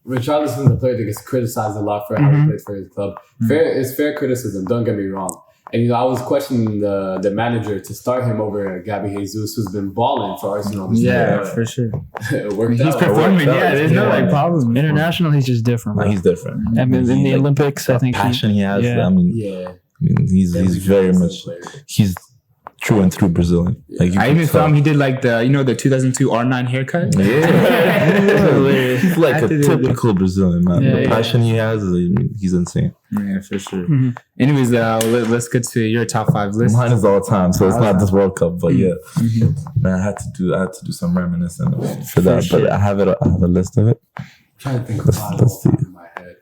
Richarlison is a player that gets criticized a lot for how he plays for his club. It's fair criticism, don't get me wrong. And, you know, I was questioning the manager to start him over Gabby Jesus, who's been balling for Arsenal. this Yeah, year. for sure. It worked He's out. performing. out. Yeah, there's no Yeah. like problem. International, he's just different. No, Bro. he's different. I mean, in the Like, Olympics, I think passion he has. yeah. I mean, Yeah. he's very much. He's true and true Brazilian. Like you I can even saw tell. him. He did like the 2002 R9 haircut. Yeah, he's like I a did it. typical Brazilian man. Yeah, the yeah. passion he has, I mean, he's insane. Yeah, for sure. Anyways, let's get to your top 5 list. Mine is all time, so it's not this World Cup, but yeah, Mm-hmm. man, I had to do some reminiscing for that. sure. But I have a list of it. I'm trying to think of Let's see. in my head.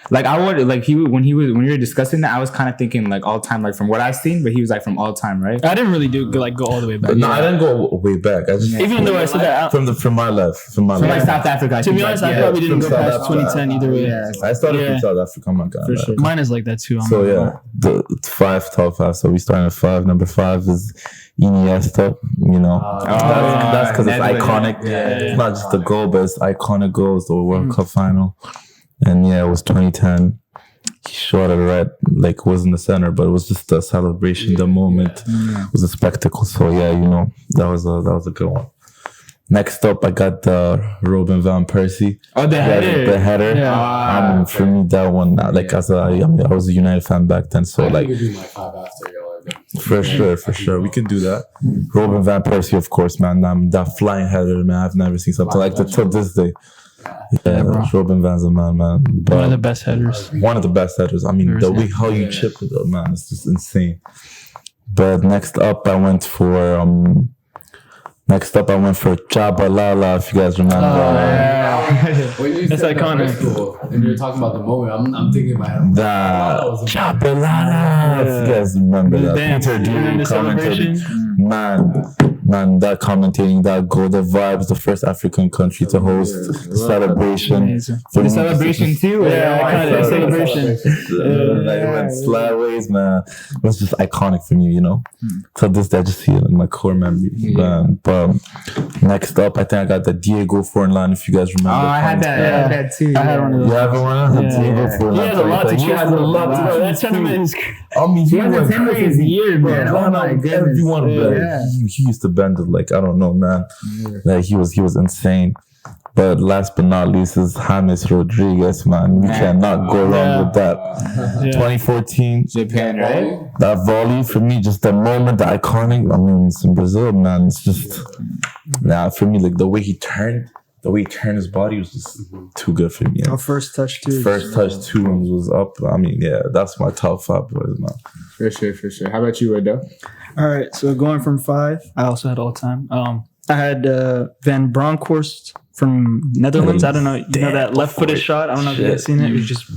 Like I would like when we were discussing that, I was kind of thinking like all time, like from what I've seen, but he was like from all time, right? I didn't really go all the way back. But no, I didn't go way back. I just Even though I said that, from my life, from my From like life. South Africa. I to think, be honest, like, I probably didn't from go South past Africa. 2010 either way. Yeah. I started Yeah. from South Africa. Oh my god, For man. sure. Mine is like that too. So yeah, the top 5. So we starting at 5. Number 5 is Iniesta. You know, that's because it's Netherlands. iconic. Yeah. It's not just the goal, but it's iconic goal. It's the World Cup final, and yeah, it was 2010. He shot it right, like was in the center, but it was just a celebration. The moment was a spectacle. So yeah, you know, that was a good one. Next up, I got the Robin van Persie. Oh, the header. The header. Yeah. For me, that one, like I was a United fan back then, so I like could do my 5 after y'all are done. for sure, we could do that. Robin van Persie, of course, man. That flying header, man. I've never seen something like that till this day. Yeah, Robin Van's a man. But One of the best headers. one of the best headers. I mean, the way how you chip it up, man, it's just insane. But next up, I went for Chabalala, if you guys remember. When you That's said iconic. the first goal, and you're talking about the moment, I'm thinking in my head. The Chabalala, if you guys remember that. dance, Peter and then Drew the commented, celebration. man, Man, that commentating, that goal, the vibes, the first African country to host the celebration. Amazing. For the celebration too. Celebration. Like, it went slideways, man. It was just iconic for me, you know. So this, I just see it in my core memory. But next up, I think I got the Diego Forlan, if you guys remember. Oh, I had that too. I had one of those. You have one? Diego Forlan. He has a lot to choose He has a from. lot to choose. That tournament is I mean, he went 10 was his crazy. year, man. Oh my goodness. Everyone, Yeah. he used to bend it like, I don't know, man. Like, he was insane. But last but not least is James Rodriguez, man. We cannot go wrong with that. 2014 Japan, right? That volley for me, just the moment, the iconic. I mean, it's in Brazil, man. It's just for me, like the way he turned his body was just too good for me. Our first touch too. First touch, 2 runs was up. I mean, yeah, that's my top 5 boys, man. For sure. How about you, Adele? All right, so going from 5, I also had all time. I had Van Bronckhorst from Netherlands. I don't know, you know that left-footed shot. I don't know if you guys seen it. It was just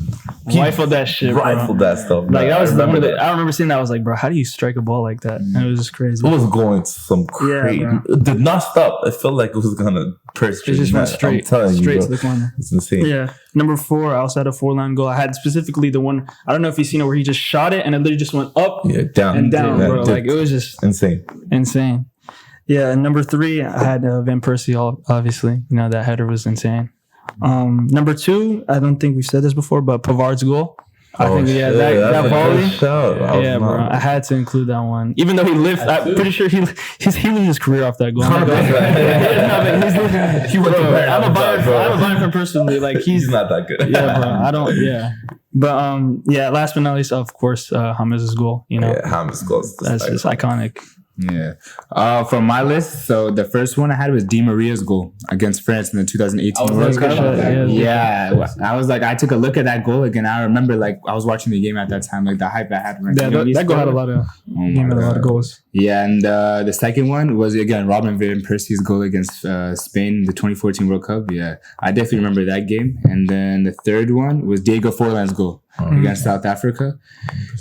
rifled that shit, bro. Rifled that stuff. Like that was I I remember seeing that. I was like, bro, how do you strike a ball like that? And it was just crazy. It was going to some crazy. bro. It did not stop. It felt like it was gonna burst. It just went straight I'm telling you, to bro. the corner. It's insane. Yeah. Number 4, I also had a 4-line goal. I had specifically the one, I don't know if you've seen it, where he just shot it and it literally just went up Yeah, down and down, Yeah, bro. Like it was just insane. insane. Yeah, and number 3, I had Van Persie, obviously. You know, that header was insane. Number 2, I don't think we've said this before, but Pavard's goal. I think, shit, that that's a volley. good shout. Yeah, bro. I had to include that one. Even though he lived, I'm pretty sure he lose his career off that goal. I'm a Bayern fan personally. Like He's not that good. yeah, bro. I don't. Yeah, but last but not least, of course, James' goal. You know, Yeah, James goes. that's just iconic. Yeah. From my list, so the first one I had was Di Maria's goal against France in the 2018 World Cup. I was like, I took a look at that goal again. I remember, like, I was watching the game at that time, like the hype that happened. Yeah, that goal had a lot of goals. Yeah, and the second one was again Robin Van Persie's goal against Spain in the 2014 World Cup. Yeah, I definitely remember that game. And then the third one was Diego Forlan's goal against South Africa.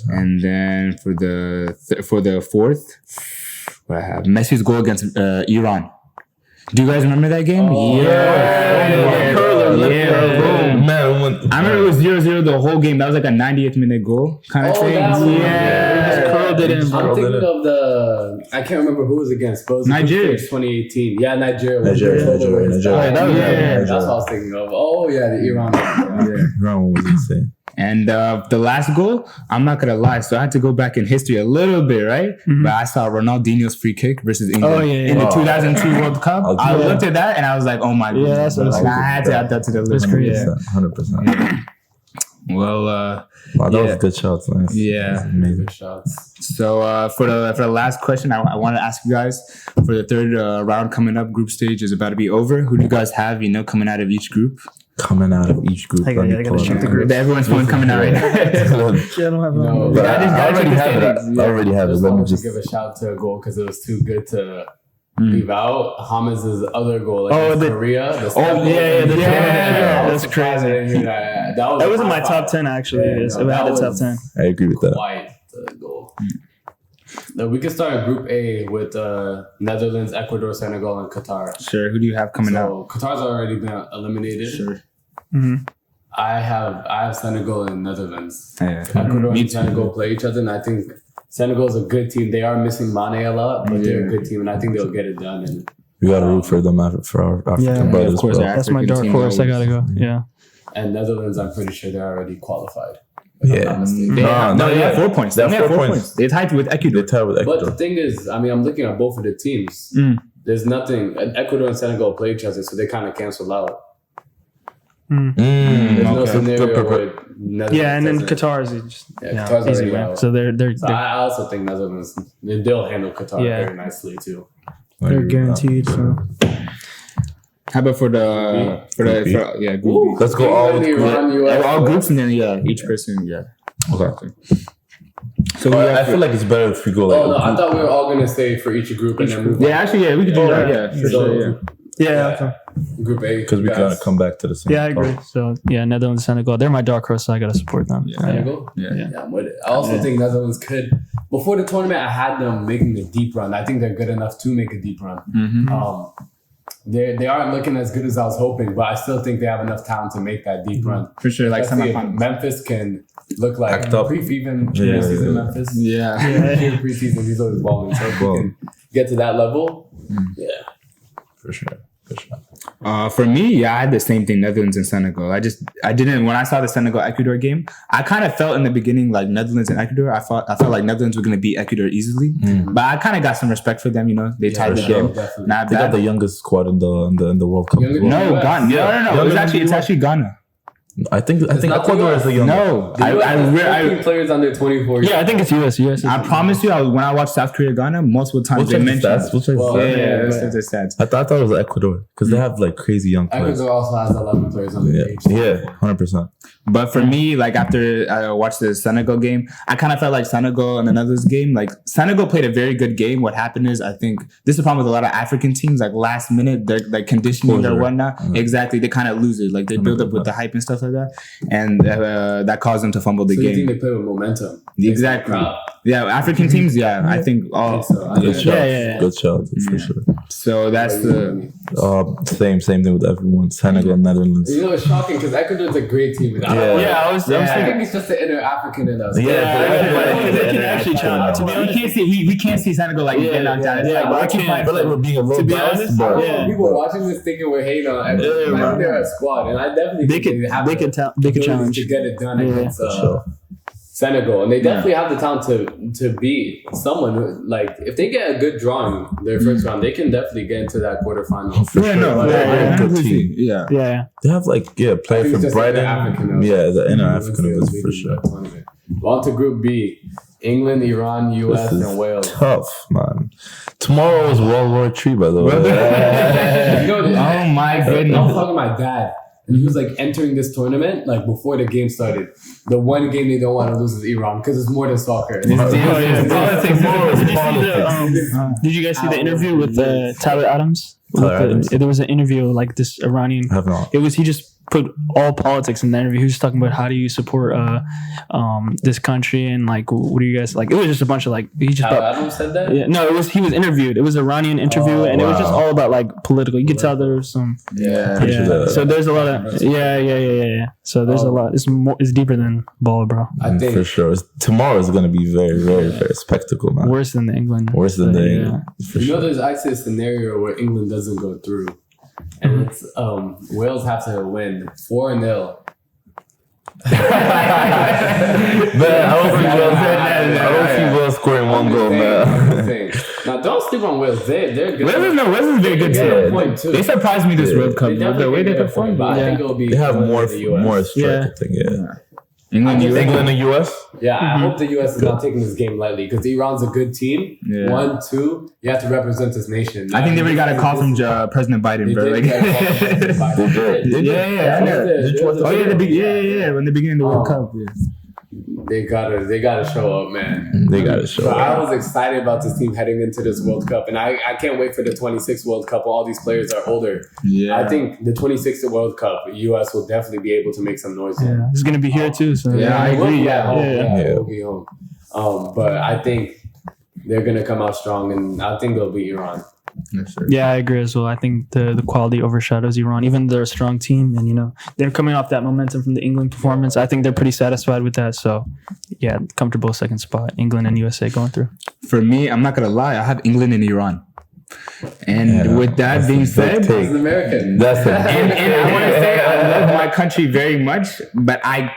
And then for the fourth, what I have Messi's goal against Iran. Do you guys remember that game? Man, I remember it was 0-0 the whole game. That was like a 90th minute goal kind of thing. Curled it in. I'm thinking of I can't remember who was against, but it was Nigeria. 2018. Yeah, Nigeria. Nigeria. That's what I was thinking of. Oh yeah, the Iran. Iran was insane. And the last goal, I'm not gonna lie, so I had to go back in history a little bit, right? But I saw Ronaldinho's free kick versus England in the 2002 World Cup. I looked at that and I was like, "Oh my goodness!" I had to add that to the list. That's crazy. 100%. Well, wow, that was good shots, man. Yeah, amazing shots. So for the last question, I want to ask you guys for the third round coming up. Group stage is about to be over. Who do you guys have? Coming out of each group. Coming out of each group. I gotta check the group. Everyone's phone coming out right now. Yeah, I don't have No, that. I already have it. I already have it. Just Let me wanted to just give a shout to a goal because it was too good to leave out. James' other goal against Korea. That's crazy. That was in my top 10 actually. It had the top 10. I agree with that. Quite the goal. We could start Group A with Netherlands, Ecuador, Senegal, and Qatar. Sure. Who do you have coming out? So Qatar's already been eliminated. Sure. I have Senegal and Netherlands. Yeah. Ecuador and Senegal play each other, and I think Senegal's a good team. They are missing Mane a lot, but they're a good team, and I think they'll get it done. And we gotta root for them for our African brothers. of course, bro. That's my dark horse. I gotta go. Yeah. And Netherlands, I'm pretty sure they're already qualified. Yeah. They have 4 points. They have 4 points. They tied with Ecuador. But the thing is, I mean, I'm looking at both of the teams. There's nothing. Ecuador and Senegal play each other, so they kind of cancel out. There's no scenario where Netherlands. Yeah, and then Qatar is just Qatar's easy already win. out. So they're I also think Netherlands they'll handle Qatar very nicely too. They're guaranteed. So How about for Group B? Let's go all with all groups and then each person. Okay. So I feel like it's better if we go like. I thought we were all gonna say for each group and then move. Yeah, actually, we could do that. Yeah, for sure. Yeah. Yeah. Okay. Group A. Because we gotta come back to the same. Yeah, I agree. So yeah, Netherlands, Senegal, they're my dark horse, so I gotta support them. Senegal? Yeah. Yeah, I'm with it. I also think Netherlands could. Before the tournament, I had them making a deep run. I think they're good enough to make a deep run. They aren't looking as good as I was hoping, but I still think they have enough talent to make that deep run. For sure, like Especially if semifinals. Memphis can look like Act up. even Yeah. preseason Memphis. Yeah. Preseason, he's always balling. So if we can get to that level, For sure. For me, I had the same thing, Netherlands and Senegal. I didn't, when I saw the Senegal-Ecuador game, I kind of felt in the beginning like Netherlands and Ecuador, I felt like Netherlands were going to beat Ecuador easily. But I kind of got some respect for them, they tied the game. definitely. Not They got bad. the youngest squad in the World Cup. Younger- as well. No, US. Ghana. No. It's actually Ghana. I think not the Ecuador is the youngest. No, I 14 players under 24. Yeah, I think it's US. US. I promise you, when I watched South Korea Ghana, multiple times We'll they check the mentioned. stats. We'll check the Well, stats. Yeah, Yeah. that's the stats. I thought it was Ecuador because they have like crazy young players. Ecuador also has 11 players under the age. Yeah, 100%. But for me, like after I watched the Senegal game, I kind of felt like Senegal and the Netherlands game, like Senegal played a very good game. What happened is, I think this is the problem with a lot of African teams, like last minute, they're like conditioning or Exposure. whatnot. Exactly. They kind of lose it. Like they build up with the hype and stuff like that. And that caused them to fumble the So you think game. they play with momentum? Exactly. Crowd. Yeah, African teams, I think all. So, Good shout. yeah. Good shout for sure. So that's the. Same thing with everyone. Senegal, Netherlands. You know, it's shocking because Ecuador's a great team. And I was I thinking. think it's just the inner African in us. We can't see Senegal like get knocked down. It's like, but I can't. But like we're being a little biased, I but don't know people watching this thinking we're hating on Ecuador. I think they're a squad, and I definitely They think could. have They the could. They could ability challenge. to get it done against sure. Senegal, and they definitely have the talent to beat someone. Like if they get a good drawing their first round, they can definitely get into that quarterfinal. for sure. Yeah, Good team. yeah. Yeah. They have like I player think it's from just Brighton. inner African of us. Yeah, the inner Let's African see, of let's us see for the sure. tournament. On to Group B: England, Iran, US, This is and Wales. tough, man. Tomorrow is World War III, by the way. You know, Oh my I goodness. was talking to my dad, and he was like entering this tournament like before the game started. The one game they don't want to lose is Iran because it's more than soccer. Tomorrow is politics. Did you guys see the interview with Tyler Adams? Tyler Adams. There was an interview like this Iranian. I have not. He just put all politics in the interview. He was talking about how do you support this country and like what do you guys like? It was just a bunch of like he just Tyler Adams said that. yeah, no, he was interviewed. It was an Iranian interview and it was just wow. all about like political. You could tell there was some Yeah. Picture that. So there's a lot of yeah. So there's a lot. It's deeper than ball, bro. I think For sure. Tomorrow is going to be very, very, very spectacle, man. Worse than the England. Worse than But, the yeah. England. For you know sure. there's actually a scenario where England doesn't go through, and it's Wales have to win 4-0. Man, I don't see Wales scoring one goal, man. Now don't sleep on Wales. They're good. Wales is a very good They get a team. point too. They surprised me this World Cup. They The definitely way they get a point, performed. but I Yeah. think it'll be They have England and the US. more striker Yeah. thing, yeah. England, I England and US? Yeah, I hope the US is not taking this game lightly because Iran's a good team. Yeah. 1, 2, you have to represent this nation. I think they already got a call from President Biden, They bro. did Like, get a call from President Biden. They did. yeah, I know. Did you watch the Oh yeah, video? when they beginning the World Cup. Yeah. They gotta show up, man. They got to show But I up. was excited about this team heading into this World Cup, and I can't wait for the 26th World Cup. All these players are older. Yeah. I think the 26th World Cup, US will definitely be able to make some noise. Yeah, he's gonna be here too. So Yeah, I It will agree. be at home. Yeah. Yeah, it will be home. But I think they're gonna come out strong, and I think they'll beat Iran. Yes, sir. Yeah, I agree as well. I think the quality overshadows Iran, even though they're a strong team, and they're coming off that momentum from the England performance. I think they're pretty satisfied with that. So, yeah, comfortable second spot. England and USA going through. For me, I'm not gonna lie. I have England and Iran. And Yeah, with that being said, take. As an American, That's it. and I want to say I love my country very much, but I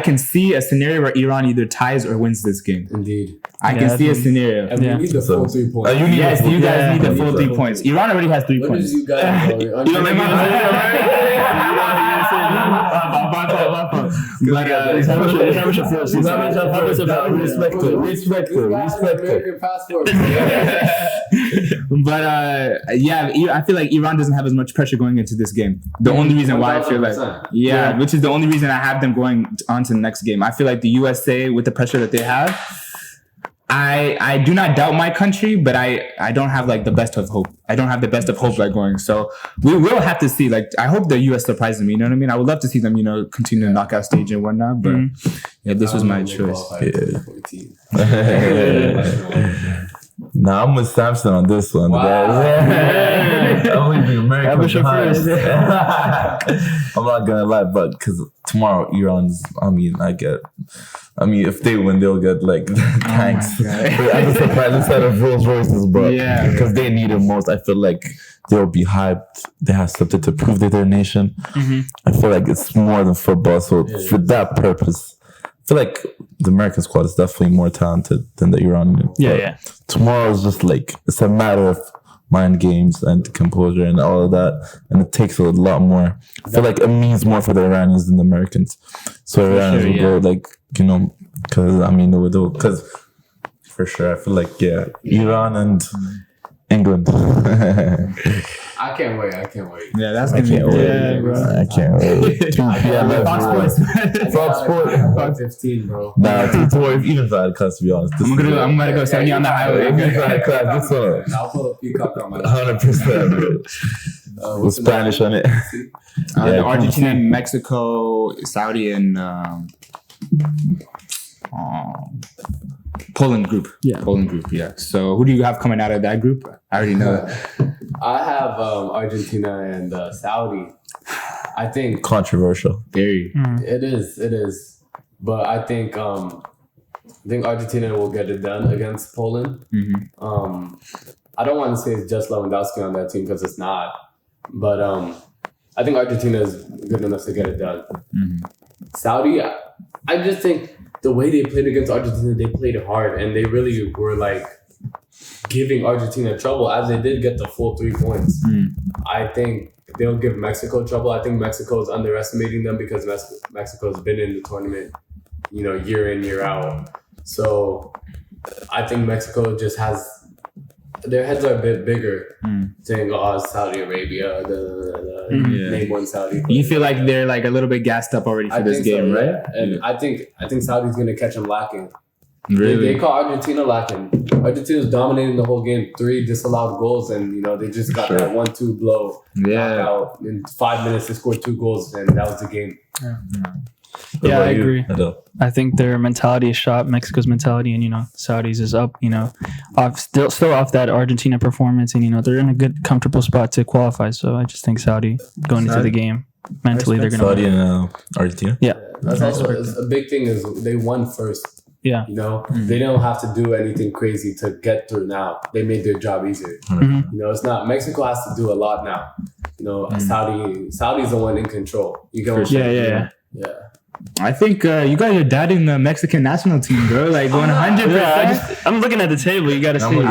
can see a scenario where Iran either ties or wins this game. indeed. I Yeah, can see a that's- scenario. And Yeah. we need the full 3 points. You need Yes, the you guys Yeah. need the full Yeah. 3 points. Iran already has 3 What points. did you guys go? You don't like But American passport. But yeah, I feel like Iran doesn't have as much pressure going into this game. The only reason why I feel like 1000%. yeah, which is the only reason I have them going on to the next game. I feel like the USA with the pressure that they have, I do not doubt my country, but I don't have like the best of hope. I don't have the best of hope like going. So we will have to see. Like I hope the US surprises me. You know what I mean? I would love to see them, continue the knockout stage and whatnot. But yeah, this was my choice. Nah, I'm with Samson on this one. Wow. Guys. I'm leaving America behind. I'm not gonna lie, but because tomorrow Iran's, if they win, they'll get like tanks. As a surprise instead of Rolls Royces, but because they need it most, I feel like they'll be hyped. They have something to prove to their nation. I feel like it's more than football. So for that purpose, I feel like the American squad is definitely more talented than the Iranian. Yeah. Tomorrow is just like, it's a matter of mind games and composure and all of that. And it takes a lot more. I feel like it means more for the Iranians than the Americans. So Iranians will go like, because for sure, I feel like, Iran and England. I can't wait. Yeah, that's gonna be bro. I can't wait. 2 p.m. Fox Sport 15, bro. Nah, 2 even for class, to be honest. I'm gonna go 70 on the highway. Class, this one. I'll pull a peacock on my 100%. With Spanish on it. Argentina, Mexico, Saudi, and Poland group. Poland group. Yeah. So who do you have coming out of that group? I already know that. I have Argentina and Saudi. I think controversial. Very. It is. But I think Argentina will get it done against Poland. I don't want to say it's just Lewandowski on that team because it's not. But I think Argentina is good enough to get it done. Saudi, I just think the way they played against Argentina, they played hard and they really were like giving Argentina trouble as they did get the full 3 points. I think they'll give Mexico trouble. I think Mexico is underestimating them because Mexico's been in the tournament, year in, year out. So I think Mexico just has their heads are a bit bigger, saying, "Oh, Saudi Arabia, name one Saudi." You feel like they're like a little bit gassed up already for this game, right? Yeah. And I think Saudi's gonna catch them lacking. Really? They call Argentina lacking. Argentina's dominating the whole game. 3 disallowed goals, and they just got that 1-2 blow. Knockout. In 5 minutes, they scored 2 goals, and that was the game. Yeah, I agree. I think their mentality is shot. Mexico's mentality, and Saudi's is up. Still off that Argentina performance, and they're in a good, comfortable spot to qualify. So I just think Saudi going into the game mentally, they're gonna Saudi and Argentina. Yeah, that's also a big thing is they won first. Yeah, they don't have to do anything crazy to get through now. They made their job easier. It's not Mexico has to do a lot now. Saudi's the one in control. You go. Yeah. I think you guys are doubting the Mexican national team, bro. Like 100%. I'm looking at the table. You got to see.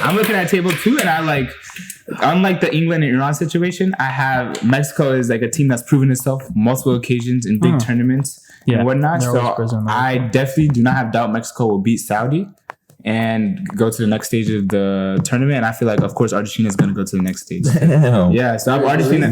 I'm looking at the table too, and I unlike the England and Iran situation, I have Mexico is like a team that's proven itself multiple occasions in big tournaments and whatnot. So I definitely do not have doubt Mexico will beat Saudi and go to the next stage of the tournament. And I feel like, of course, Argentina is going to go to the next stage. Yeah, so I'm Argentina.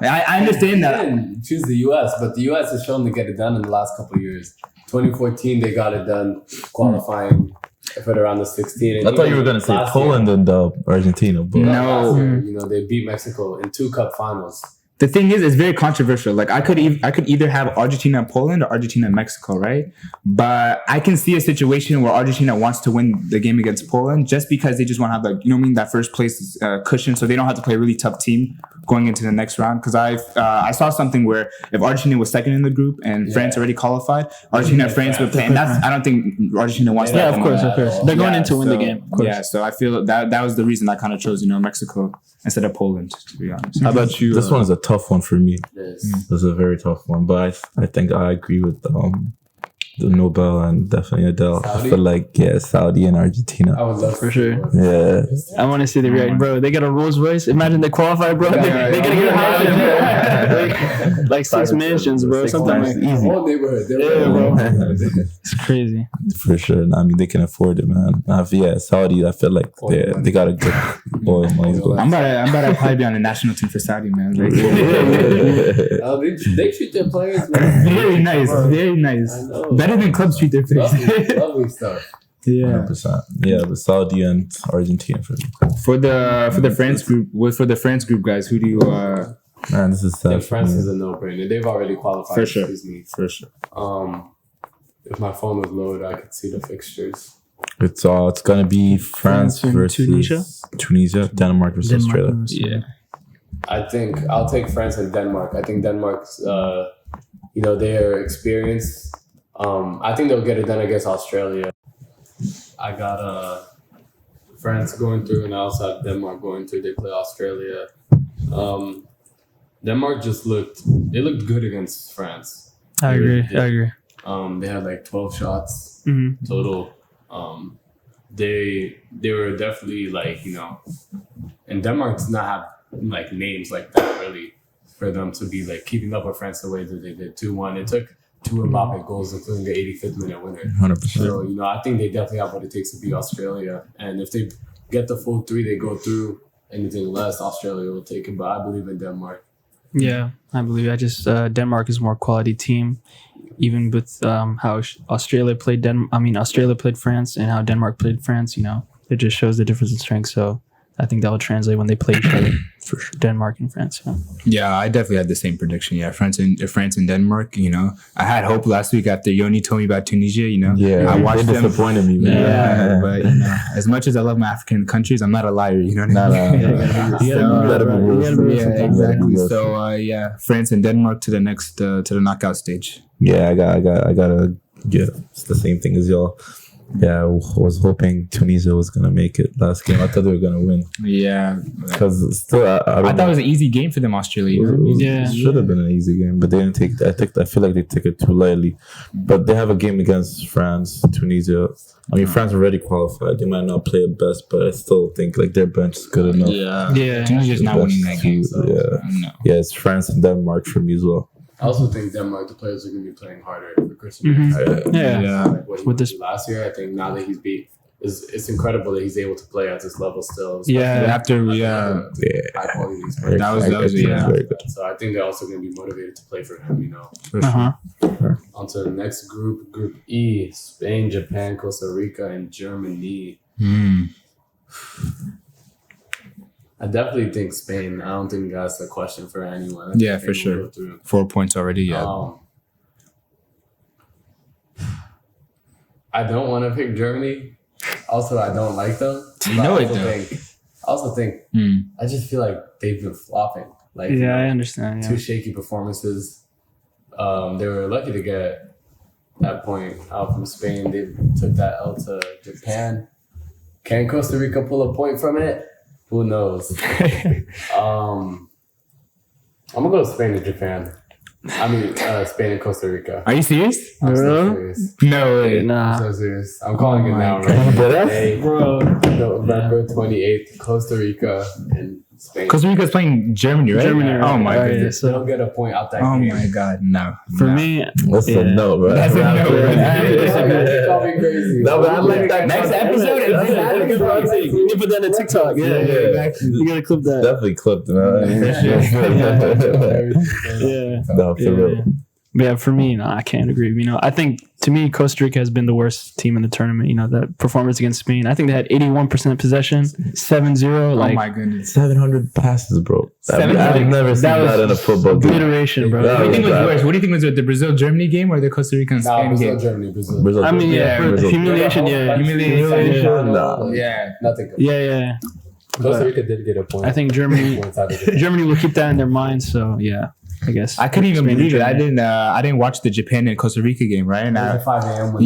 I understand that. And choose the U.S., but the U.S. has shown to get it done in the last couple of years. 2014, they got it done qualifying for the round of 16. I thought you were going to say Poland and Argentina, but no. They beat Mexico in 2 cup finals. The thing is, it's very controversial. Like I could either have Argentina and Poland or Argentina and Mexico, right? But I can see a situation where Argentina wants to win the game against Poland just because they just want to have that first place cushion, so they don't have to play a really tough team going into the next round. Because I saw something where if Argentina was second in the group and France already qualified, Argentina and France would play, and I don't think Argentina wants that. Yeah, of course. They're going in to win the game. Of course. Yeah, so I feel that was the reason I kind of chose Mexico instead of Poland, to be honest. How about you? This one is a tough one for me. This is a very tough one, but I think I agree with the Nobel and definitely Adele. Saudi? I feel like Saudi and Argentina. I would love for sure. Yeah, I want to see the reaction, bro. They got a Rolls Royce. Imagine they qualify, bro. They're gonna get a house, like 6 mansions, bro. Something like easy. Whole neighborhood. bro. It's crazy. For sure. I mean, they can afford it, man. Saudi. I feel like they got a good oil money. I'm about to probably be on the national team for Saudi, man. Like, they treat their players, man. Very nice. I know. Better than clubs treat their players. Lovely stuff. Yeah. 100%. Yeah, but Saudi and Argentina for me. For the France group, guys, who do you Man, this is I sad. think for France me. is a no-brainer. They've already qualified. For sure. Excuse me. for sure? If my phone was loaded, I could see the fixtures. It's gonna be France France and versus Tunisia, Denmark versus Australia. Yeah. I think I'll take France and Denmark. I think Denmark's, they're experienced. I think they'll get it done against Australia. I got France going through, and I also have Denmark going through. They play Australia. Denmark they looked good against France. I agree. They had like 12 shots Mhm. total. They were definitely and Denmark does not have like names like that really for them to be like keeping up with France the way that they did 2-1. It took 2 Mbappe goals, including the 85th minute winner. 100%. So, I think they definitely have what it takes to beat Australia. And if they get the full 3, they go through. Anything less, Australia will take it. But I believe in Denmark. Yeah, I believe. Denmark is a more quality team, even with how Australia played Australia played France and how Denmark played France. It just shows the difference in strength. So I think that will translate when they play each other for sure. Denmark and France. Yeah, I definitely had the same prediction. Yeah, France and Denmark. I had hope last week after Yoni told me about Tunisia. Yeah, I watched they them. disappointed me, man. Yeah, but as much as I love my African countries, I'm not a liar. You know what I mean? Yeah, exactly. So France and Denmark to the next to the knockout stage. Yeah, I gotta. Yeah, it's the same thing as y'all. Yeah, I was hoping Tunisia was gonna make it last game. I thought they were gonna win Yeah, because still I thought it was an easy game for them, Australia. Yeah. It should have been an easy game, but they didn't take. I feel like they took it too lightly. But they have a game against France, Tunisia. I mean, France already qualified. They might not play it best, but I still think like their bench is good enough. Yeah. Tunisia's not winning that game. So, no. Yeah, it's France and Denmark for me as well. I also think Denmark, the players are going to be playing harder for Christmas. Yeah. Like what he With did this- last year, I think now that he's it's incredible that he's able to play at this level still. Yeah. After high quality leagues. That was very good. So I think they're also going to be motivated to play for him. On to the next group, Group E: Spain, Japan, Costa Rica, and Germany. I definitely think Spain. I don't think that's a question for anyone. Yeah, for sure. 4 points already. Yeah. I don't want to pick Germany. Also, I don't like them. I also think I just feel like they've been flopping. Like I understand. Yeah. 2 shaky performances. They were lucky to get that point out from Spain. They took that L to Japan. Can Costa Rica pull a point from it? Who knows? I'm gonna go Spain and Japan. Spain and Costa Rica. Are you serious? I'm so serious. No way. I'm Nah. so serious. I'm calling it now, God. right? Hey, November 28th, Costa Rica and Spain. Costa Rica's playing Germany, right? Germany, right? Oh my Right, goodness. They don't get a point out that Oh game. my god, no. For No. me, That's a no, bro. That's a no, bro. You call me crazy. No, but I like that. Next episode, you put that in TikTok. Yeah, exactly. You gotta clip that. Definitely clipped, man. Yeah. No, for real. Yeah, for me, I can't agree. I think to me, Costa Rica has been the worst team in the tournament. That performance against Spain. I think they had 81% possession, 7-0. Oh my goodness. 700 passes, bro. I've 700. never seen that in a football game. obliteration, bro. What do you think was bad. worse? What do you think was worse, the Brazil-Germany game or the Costa Rica and Spain Brazil, game? Germany, Brazil. Brazil. I mean, Yeah, for Brazil. humiliation, yeah. Humiliation. Nah. Yeah. Nothing. Yeah. Costa Rica did get a point. I think Germany will keep that in their minds. So yeah, I guess I couldn't even Spain and believe it. Germany. I didn't watch the Japan and Costa Rica game, right? And It was a 5 a.m.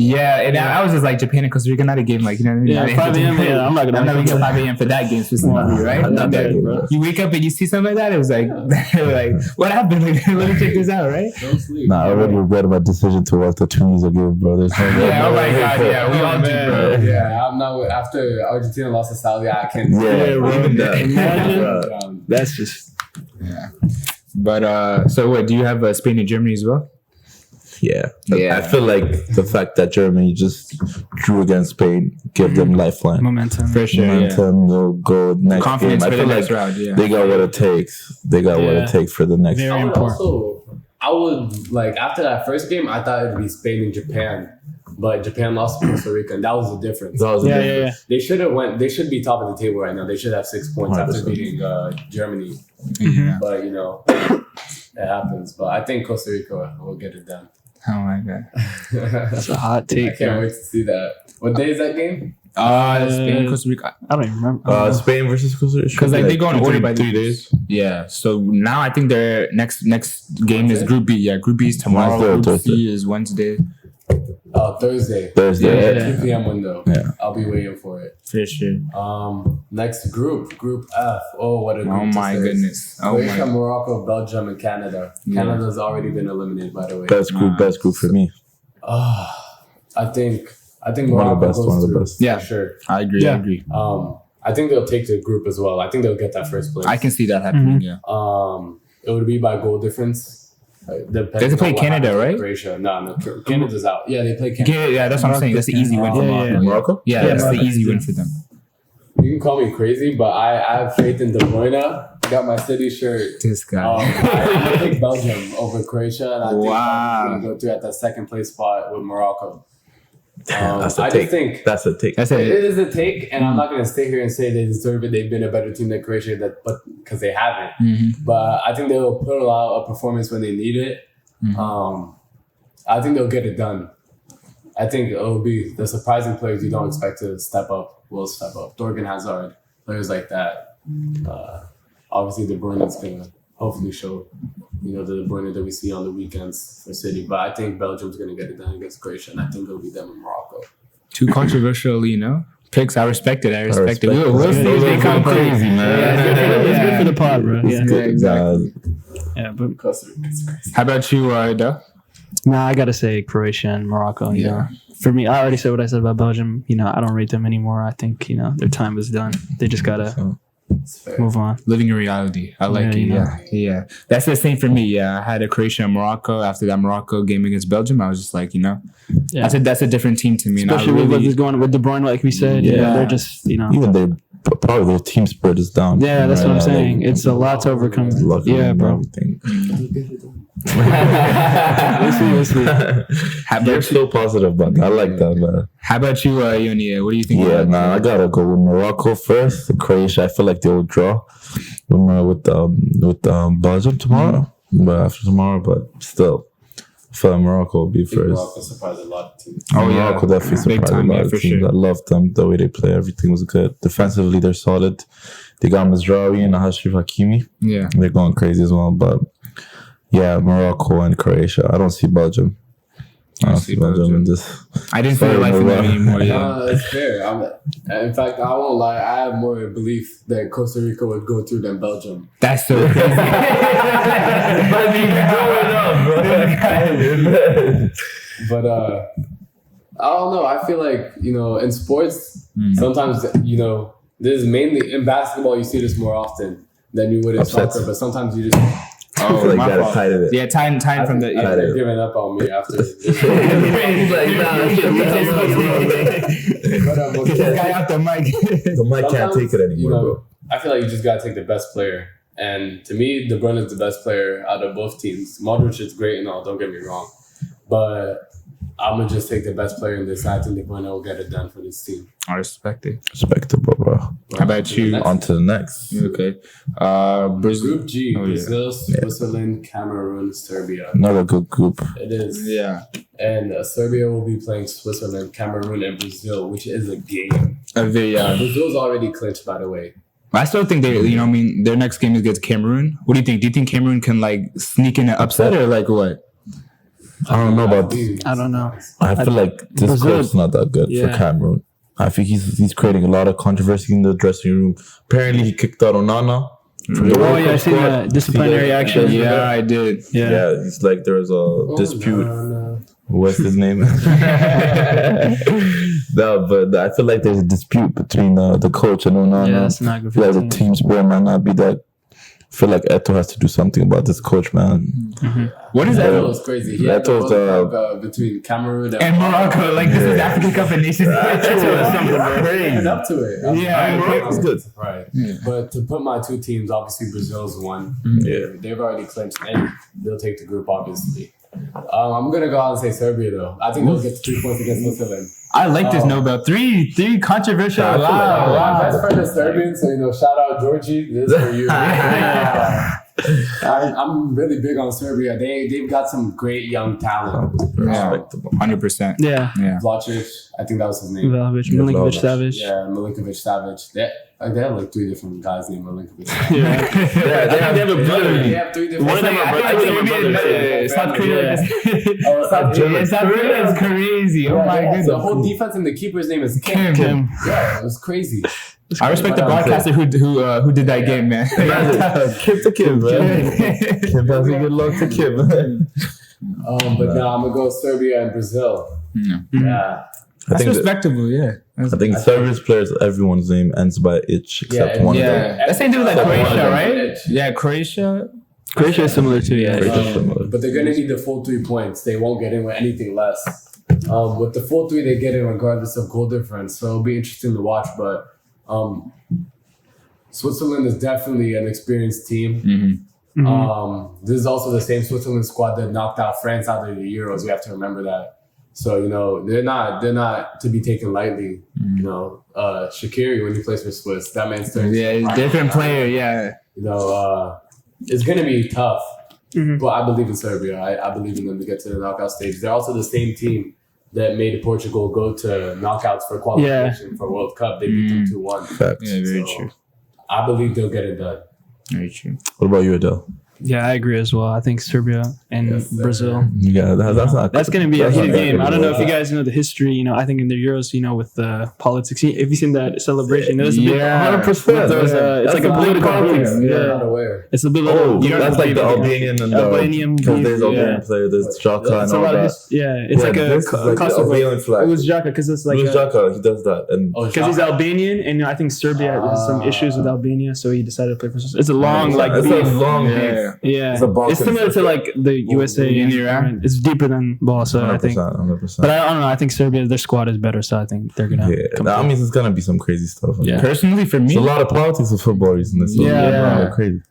and I was just like, Japan and Costa Rica, not a game like, you know what I mean? Yeah, Not 5 a.m., yeah, I'm not gonna get 5 a.m. for that game specifically, right? Not that game, bro. You wake up and you see something like that, it was like, what happened? Like, let me check this out, right? Don't sleep. Nah, I already regret my decision to watch the Tunisia game, bro. There's no way. Yeah, oh my god, yeah, we all did, bro. Yeah, I'm not. After Argentina lost to Saudi, I can't. Yeah, bro. Even that. Imagine. That's just Yeah. But, so what, do you have Spain and Germany as well? Yeah. Yeah. I feel like the fact that Germany just drew against Spain give them lifeline. momentum. For sure, yeah. Momentum, they'll go next Confidence game. I for the feel next like round, yeah. they got what it takes. They got what Yeah. it takes for the next Very I would important. also I would like after that first game, I thought it'd be Spain and Japan, but Japan lost to Costa Rica, and that was the difference. Yeah. They should have went. They should be top of the table right now. They should have 6 points after 100%. beating Germany. Yeah. But it happens. But I think Costa Rica will get it done. Oh my god. That's a hot I take. can't wait to see that. What day is that game? Spain, Costa Rica. I don't even remember. Spain versus Costa Rica. Because like they go in order by 3 days. Yeah. So now I think their next game is Group B. Yeah, Group B is tomorrow. Wednesday or Group Thursday? C is Wednesday. Thursday. Yeah. 2 p.m. window. Yeah. I'll be waiting for it. For sure. Next group F. Oh, what a group! Oh my this is. goodness. Oh Croatia, my. Morocco, Belgium, and Canada. Yeah. Canada's already been eliminated, by the way. Best group for me. I think One of the Morocco best, goes one of the through, best. Yeah. for sure. I agree. Yeah. I agree. I think they'll take the group as well. I think they'll get that first place. I can see that happening. Yeah. It would be by goal difference. They have to play Canada, right? Croatia. No, Canada's out. Yeah, they play Canada. Yeah, that's what I'm saying. That's the easy win for Yeah, Morocco. Morocco? Yeah, that's the easy win for them. You can call me crazy, but I have faith in De Bruyne. Got my City shirt. This guy. I'm gonna pick Belgium over Croatia, and I think Wow. Belgium's gonna go through at that second place spot with Morocco. That's a I take. just think That's a take. That's it it. is a take, and I'm not gonna stay here and say they deserve it. They've been a better team than Croatia, but because they haven't. Mm-hmm. But I think they will put out a performance when they need it. I think they'll get it done. I think it'll be the surprising players you don't expect to step up will step up. Thorgan Hazard, players like that. Obviously, De Bruyne is gonna hopefully show, the De Bruyne that we see on the weekends for City. But I think Belgium's gonna get it done against Croatia, and I think it'll be them in Morocco. Too controversial, picks. I respect it. We'll respect see it. if they come crazy, It's good for the pod, bro. Yeah. Exactly. Yeah, but Costa Rica's crazy. How about you, Duh? nah, I gotta say Croatia and Morocco. You know, for me, I already said what I said about Belgium. I don't rate them anymore. I think their time is done. They just gotta It's fair. move on. Living in reality. I like it. Yeah. That's the same for me. Yeah. I had a Croatia and Morocco. After that Morocco game against Belgium, I was just like, Yeah. that's a different team to me. And I Especially with really, what's going on with De Bruyne, like we said. Yeah. They're just Even probably their team spirit is down. Yeah, that's what I'm Right? saying. It's a lot to overcome. Luckily Yeah, and bro. everything. We'll see. You're so positive about that. I like that, man. how about you, Yoni? What do you think? Yeah, about I gotta go with Morocco first. Croatia, I feel like they will draw with Belgium tomorrow, but after tomorrow. But still, I feel like Morocco will be I think first. Morocco surprised a lot of teams. Oh, yeah. Morocco definitely Big surprised time, a lot yeah, of for teams. sure. I love them, the way they play. Everything was good. Defensively, they're solid. They got Mazraoui and Ashraf Hakimi. Yeah. They're going crazy as well. But yeah, Morocco and Croatia. I don't see Belgium. I don't see Belgium in this. I didn't feel life in them anymore. Yeah. It's fair. In fact, I won't lie. I have more belief that Costa Rica would go through than Belgium. That's so crazy. But I don't know. I feel like in sports, sometimes this is mainly in basketball. You see this more often than you would in Upsets. soccer. But sometimes you just Oh, like my that fault. tight of it. Yeah, time from the. I Yeah. think they're giving up on me after. Get this guy out the mic. The mic can't take it anymore, bro. I feel like you just gotta take the best player. And to me, De Bruyne is the best player out of both teams. Modric is great and all, don't get me wrong. But I'm going to just take the best player in this. I think De Bruyne will get it done for this team. I respect it. Respectable, bro. How about you? On to the next. Okay. Brazil. Group G, Oh, yeah. Brazil, Switzerland, Cameroon, Serbia. Another good group. It is. Yeah. And Serbia will be playing Switzerland, Cameroon, and Brazil, which is a game. Brazil's already clinched, by the way. I still think their next game is against Cameroon. What do you think? Do you think Cameroon can sneak in an upset or what? I don't know about. I don't know. I feel like this Brazil- coach's not that good for Yeah. Cameroon. I think he's creating a lot of controversy in the dressing room. Apparently, he kicked out Onana. From the Oh World yeah, I Cup seen squad. that disciplinary action. Yeah, I did. Yeah. Yeah, it's like there was a dispute. No. What's his name? No, but I feel like there's a dispute between the coach and Onana. Yeah, that's not good I for feel the like the team. team spirit might not be that. I feel like Eto has to do something about this coach, man. What is That that? was crazy. He That had the was, World Cup between Cameroon And Morocco, like this is African Cup of Nations. Living up to it. Yeah, Morocco's good. Right. But to put my two teams, obviously Brazil's one. Yeah. They've already clinched and they'll take the group, obviously. I'm gonna go out and say Serbia though. I think they'll get 3 points against Switzerland. I like this Nobel. Three controversial. I feel like- My best friend is Serbian, so shout out Georgie. This is for you. I'm really big on Serbia. They've got some great young talent. Respectable. 100%. Yeah. Yeah. Vlasic, I think that was his name. Milinkovic, Yeah, Milinkovic, Vlahovic. Savic. Yeah, Milinkovic, Savic. They have like 3 different guys named Milinkovic. Yeah. They have a brother. They have 3 different. One of them are I brothers. think brothers. South Korea. Oh, South Korea. South Korea is crazy. Oh my goodness. The whole defense and the keeper's name is Kim. Kim. Yeah, it was crazy. I respect the broadcaster who did that game, man. Kim to Kim, man. Kim has a good luck to Kim. But now I'm gonna go Serbia and Brazil. Yeah. Yeah. That's think that- respectable, yeah. I think Serbia's players, everyone's name ends by itch except Yeah, one of them. Yeah. That's same thing with like Except one Croatia, of them. right? Yeah, Croatia. Croatia is similar too, yeah. Croatia's similar. But they're gonna need the full 3 points. They won't get in with anything less. With the full 3, they get in regardless of goal difference. So it'll be interesting to watch. But Switzerland is definitely an experienced team. This is also the same Switzerland squad that knocked out France out of the Euros. We have to remember that. So they're not to be taken lightly. Shaqiri, when he plays for Swiss, that man's turns. Yeah, he's a different player, yeah. It's gonna be tough. But I believe in Serbia. I believe in them to get to the knockout stage. They're also the same team that made Portugal go to knockouts for qualification for World Cup. They beat them 2-1. Facts. Yeah, very true. I believe they'll get it done. Very true. What about you, Adele? Yeah, I agree as well. I think Serbia and Yes, sir. Brazil. Yeah, that's not. That's going to be a that's not heated that game. good I don't know of if a- you guys know the history. I think in the Euros, with the politics. Have you seen that celebration? It was a big, Yeah. 100%. There was it's like a political politics. thing. I'm Yeah. not aware. It's a bit Oh, you don't that's like the believe it. Albanian and Albanian because beef, there's Albanian yeah. player, there's Jaka It's and a all lot of that. it's like this is like the Kosovo. Albanian flag. It was Jaka because it's like Louis Jaka, he does that, and Oh, because he's Albanian, and I think Serbia has some issues with Albania, so he decided to play for. It's a long it's beef. a long beef. Yeah. Yeah, It's a Balkan it's similar to like the USA in and Iran. It's deeper than ball, so I think. 100%. But I don't know. I think Serbia, their squad is better, so I think they're gonna. Yeah, come that through. means it's gonna be some crazy stuff. Yeah. Personally, for me, There's a lot of politics of football recently. So Yeah. crazy.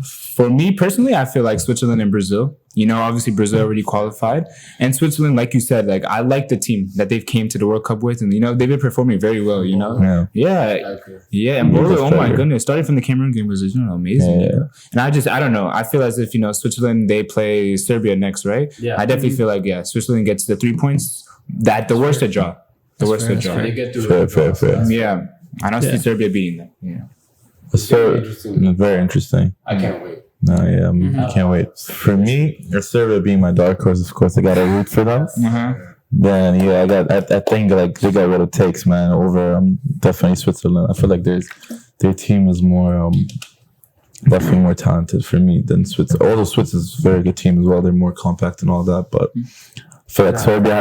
For me personally, I feel like Switzerland and Brazil. Obviously Brazil already qualified, and Switzerland, like you said, like I like the team that they've came to the World Cup with, and they've been performing very well. Yeah. Yeah, and Bolo, oh my goodness, starting from the Cameroon game was amazing. Yeah. And I don't know. I feel as if Switzerland, they play Serbia next, right? Yeah. I definitely feel like Switzerland gets the 3 points. That the worst to draw. The worst to draw. They get through Fair. Yeah, I don't see Serbia beating them. Yeah. So interesting. very interesting. I can't wait. No, yeah, I can't wait. For me, Serbia being my dark horse, of course, I gotta root for them. Then I think like they got what it takes, man. Over definitely Switzerland. I feel like their team is more definitely more talented for me than Switzerland. Although Switzerland is a very good team as well. They're more compact and all that, but I feel like Serbia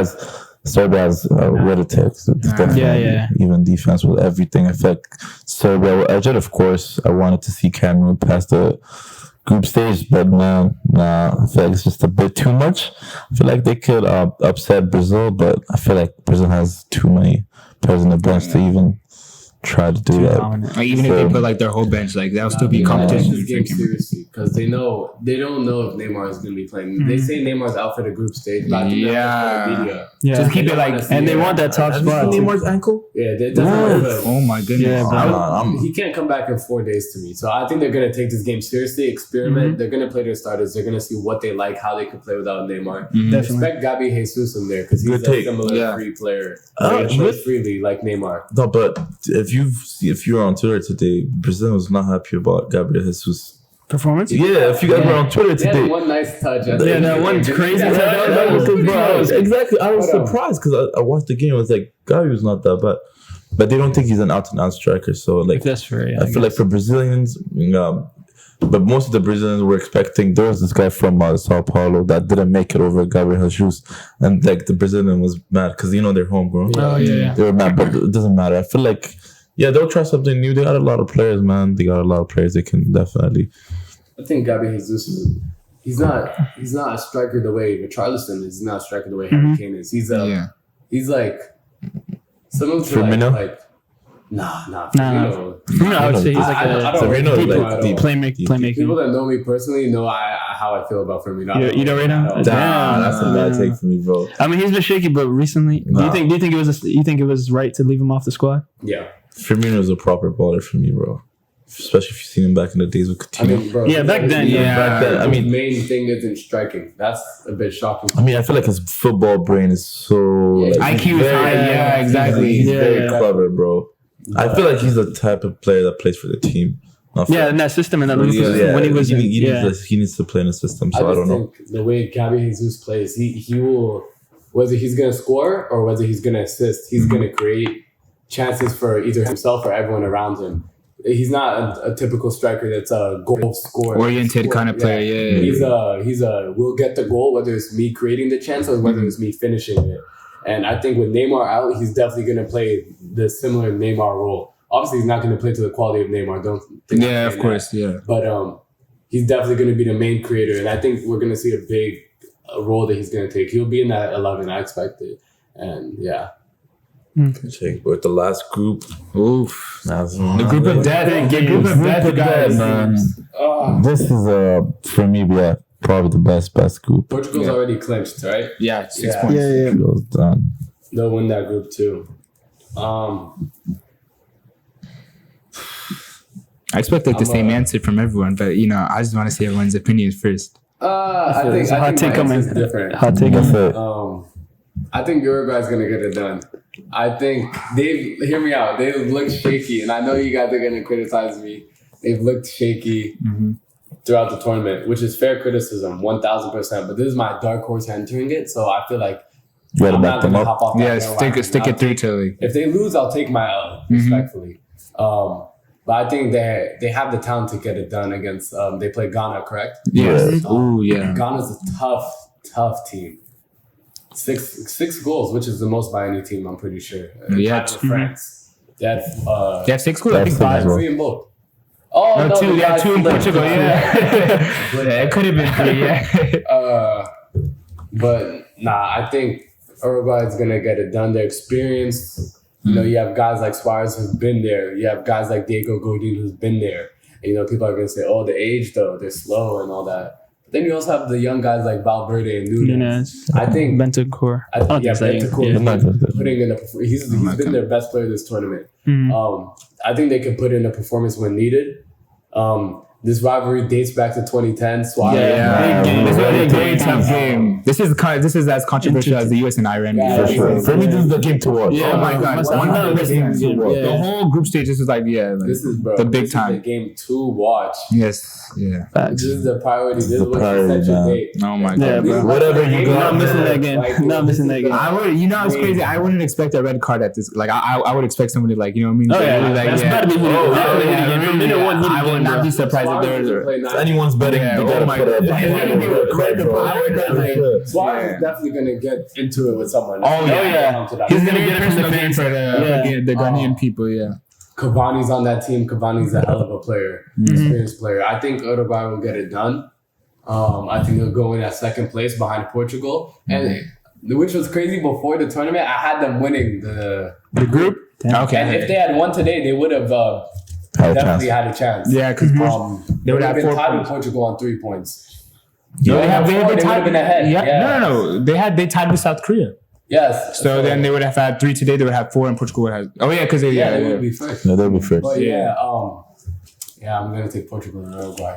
has what it takes. It's definitely even defense with everything. I feel like Serbia. Of course, I wanted to see Cameroon past the group stage, but nah, I feel like it's just a bit too much. I feel like they could upset Brazil, but I feel like Brazil has too many players on the bench to even try to do that. Dominant. Like, even if they put like their whole bench, like that'll still be competition. This game seriously because they don't know if Neymar is going to be playing. They say Neymar's out for the group stage, but I think Yeah. Yeah, Just keep it like, and they want that top spot. Neymar's ankle? Yeah, that doesn't look good. oh my goodness. Yeah, bro. He can't come back in 4 days to me. So I think they're going to take this game seriously, experiment. They're going to play their starters. They're going to see what they like, how they can play without Neymar. Definitely. Expect Gabi Jesus in there because he's Good a take. similar free player. Uh, He plays freely like Neymar. No, but if you're on Twitter today, Brazil was not happy about Gabriel Jesus. Performance. Yeah, if you guys were on Twitter They had today. one nice touch. Yeah, that one crazy touch. That was surprised. Exactly. I was Hold on. surprised because I watched the game. I was like, Gabi was not that bad. But they don't think he's an out-and-out striker. So, like, If that's fair, yeah. I feel like for Brazilians, but most of the Brazilians were expecting. There was this guy from Sao Paulo that didn't make it over Gabriel Jesus, and like the Brazilian was mad because they're home, bro. Oh yeah. They were mad, but it doesn't matter. I feel like they'll try something new. They got a lot of players, man. They got a lot of players. They can definitely. I think Gabi Jesus he's not a striker the way Richarlison is. He's not a striker the way Harry Kane is. He's like similar to Firmino? like nah. No, I would say he's like I a don't rate Firmino him is at like all. deep. playmaking. People that know me personally know how I feel about Firmino. You don't rate him? I don't. Damn, that's a bad take for me, bro. I mean, he's been shaky, but recently, Nah. do you think it was right to leave him off the squad? Yeah. Firmino is a proper baller for me, bro. Especially if you've seen him back in the days with I Coutinho. mean, bro. Yeah, back then, back then, I mean- his main thing isn't striking. That's a bit shocking. I mean, I feel like his football brain is so Yeah, like, IQ he's is very- high, yeah, exactly. He's Yeah, very yeah. clever, bro. I feel like he's the type of player that plays for the team. Not for- Yeah, in that system and that Yeah, system when he was he needs to play in the system. So I don't know. think the way Gabby Jesus plays, he will, whether he's gonna score or whether he's gonna assist, he's gonna create chances for either himself or everyone around him. He's not a typical striker that's a goal scorer Oriented kind of player, yeah. He's a will get the goal, whether it's me creating the chance or whether it's me finishing it. And I think with Neymar out, he's definitely going to play the similar Neymar role. Obviously, he's not going to play to the quality of Neymar. Don't think I'm Yeah, of saying course, that. yeah. But he's definitely going to be the main creator, and I think we're going to see a big role that he's going to take. He'll be in that 11, I expect it. And yeah. Check with the last group. Oof. The Group of death. The group of death, guys. man. This is for me, yeah, probably the best group. Portugal's already clinched, right? Yeah, 6 Yeah. points. Yeah. It was done. They'll win that group too. I expect like the same answer from everyone, but I just want to see everyone's opinions first. I think It's a hot take my coming. answer's different. Hot take. That's it. I think Uruguay's gonna get it done. I think hear me out. They've looked shaky, and I know you guys are gonna criticize me. They've looked shaky throughout the tournament, which is fair criticism, 1000%. But this is my dark horse entering it, so I feel like You gotta I'm back not them gonna up. hop off that Yeah, bandwagon. stick I'll it through take- till like, If they lose, I'll take my L respectfully. But I think they have the talent to get it done against. They play Ghana, correct? yes. Ooh, yeah. Ghana's a tough team. Six goals, which is the most by any team, I'm pretty sure. Yeah. Tied with France. They had They have 6 goals, I think That's 5. as well. 3 in both. Oh, No, 2. the They had guys 2 in split. Portugal, yeah. Yeah, it could have been 3, yeah. But I think Uruguay is gonna get it done. They're experienced. You have guys like Suarez who's been there. You have guys like Diego Godin who's been there. And, people are gonna say, "Oh, the age though, they're slow and all that." But then you also have the young guys like Valverde and Nunes. Nunes. I think Bentancur. Bentancur Yeah. is putting in he's been their best player this tournament. I think they can put in a performance when needed. This rivalry dates back to 2010. Suarez. Yeah, Big game. this is a Big very game. tough game. This is as controversial as the US and Iran. Yeah, for sure. For me, this is the game to watch. Oh my god, Must- 100%. Yeah. The whole group stage, this is like This is the big this time. Is the game to watch. Yes, yeah. Facts. This is the priority. This is the what priority, you set your man. date. Oh my Yeah, god. bro. Whatever you got. Not missing that game. Not missing that game. I would, it's crazy. I wouldn't expect a red card at this. Like, I would expect somebody like, you know what I mean? Oh, yeah. Like, That's gotta be heated. Definitely heated game. From minute one, heated I would game, not bro. be surprised if there was a. If anyone's betting, Yeah, they oh gotta my put God. it. Suarez is definitely gonna get into it with someone. Oh, yeah. He's gonna get it from the fans. for the Ghanaian people, yeah. Cavani's on that team. Cavani's a hell of a player, experienced player. I think Uruguay will get it done. I think they'll go in at second place behind Portugal, and which was crazy before the tournament. I had them winning the group? Okay. and if they had won today, they would have definitely had a chance. Yeah, because They would have been 4 tied with points. Portugal on 3 points. They would have been ahead. Yeah. Yeah. No. They tied with South Korea. Yes. So then they would have had 3 today. They would have 4, and Portugal would have. Oh yeah, because they they would be first. Yeah, they'll be first. But I'm gonna take Portugal and Uruguay.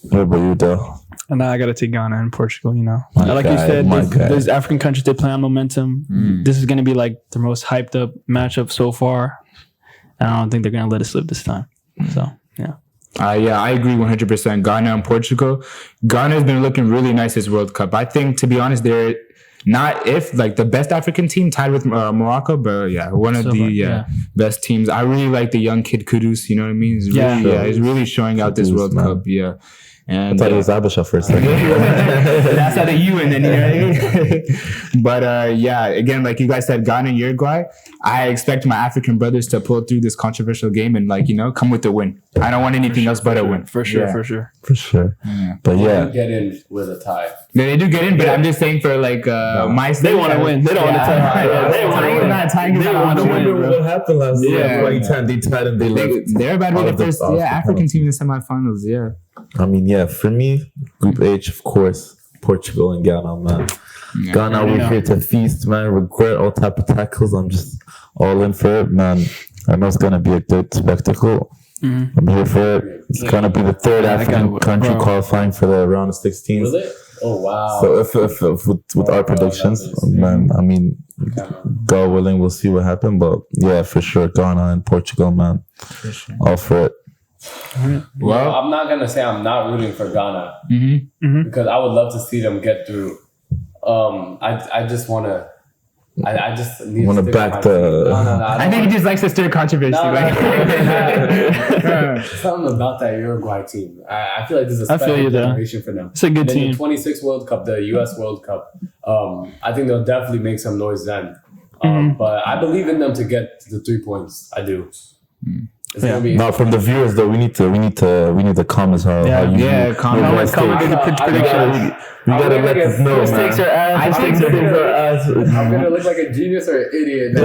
What about you, Del? And now I got to take Ghana and Portugal, Like you guy, said, my guy. those African countries, they play on momentum. This is going to be like the most hyped up matchup so far. And I don't think they're going to let it slip this time. So, yeah. Yeah, I agree 100%. Ghana and Portugal. Ghana has been looking really nice this World Cup. I think, to be honest, they're not the best African team tied with Morocco, but yeah, one of the best teams. I really like the young kid Kudus. You know what I mean? He's really, he's really showing out this Kudus, World man. Cup. Yeah. And I thought it was Abisha for a second. that's outside of you, and then you know what I mean. But yeah, again, like you guys said, Ghana and Uruguay. I expect my African brothers to pull through this controversial game and come with the win. I don't want anything else but a win. For sure, Yeah. for sure. For sure. Yeah. But yeah, Get in with a tie. They do get in, but I'm just saying for my They want to win. They don't want to tie. They want to win. They want to win, bro. what happened last year? Yeah. 2010, they tied and they left. They're about to be Out the of the- first out of the African team in the semifinals. Yeah. I mean, yeah, for me, Group H, of course, Portugal and Ghana, man. Yeah. Ghana, we're here to feast, man. Regret all type of tackles. I'm just all in for it, man. I know it's gonna be a good spectacle. I'm here for it. It's gonna be the third African country qualifying for the round of 16. Will it? Oh wow. So if with our predictions, man, I mean, God willing, we'll see what happens. But yeah, for sure, Ghana and Portugal, man, all for it. Well, I'm not gonna say I'm not rooting for Ghana because I would love to see them get through. I just wanna. I just need Want to stick back with my the. team. No, I think he just likes to stir controversy. No, Like, something about that Uruguay team. I feel like this is a I feel special you, though. generation for them. It's a good Then team. the 26 World Cup, the US World Cup. I think they'll definitely make some noise then. But I believe in them to get the 3 points. I do. It's gonna be Now, from the viewers though, we need the comments how you comment. Comment in the prediction. You gotta let us know, Who takes man. our ass? I Who think takes our ass? I'm gonna look like a genius or an idiot. This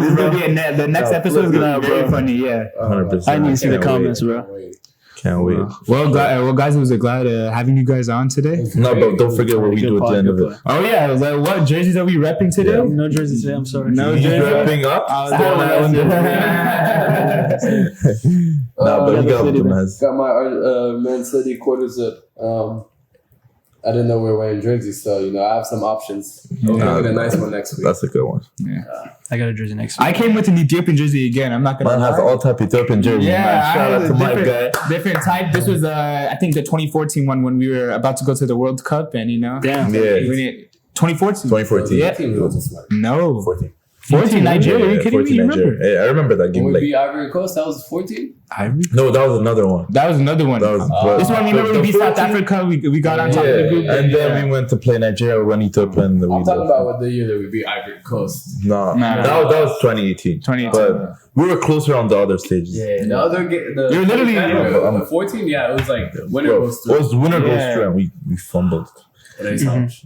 is gonna be the next episode is gonna be very funny. Yeah. 100%. I need to see the Can't comments, wait. bro. Can't wait. Well, guys, it was glad having you guys on today. No, but don't forget what we do at the end of it. Oh yeah, like, what jerseys are we repping today? No jersey today. I'm sorry. No You jersey. wrapping up? Oh, Nah, but you got City, them man. as. Got my Man City quarters up. I didn't know we were wearing jerseys, so I have some options. We'll get a nice one next week. That's a good one. I got a jersey next week. I came with an Ethiopian jersey again. I'm not gonna Man has lie. all type of Ethiopian jersey. Yeah, man. Shout I out had to a my guy. different type. This was I think the 2014 one when we were about to go to the World Cup, and Damn. Yeah. 2014. 2014. Yeah. Team was just like, No. 14. 14 Nigeria. Are you kidding me? 14 You Nigeria. remember? Hey, I remember that game. when we Like, beat Ivory Coast, that was 14. no, that was another one. That was another one. That was, This one, remember we beat South 14 Africa. We got on top of the Yeah, group. and then we went to play Nigeria when Ethiopia and I'm talking about what the year that we beat Ivory Coast. No, Nah. that was 2018. 2018. But we were closer on the other stages. Yeah, the other game, You're literally- the 14. Yeah, it was like the winner Bro, goes it was winner goes Yeah. through and we fumbled. Race House.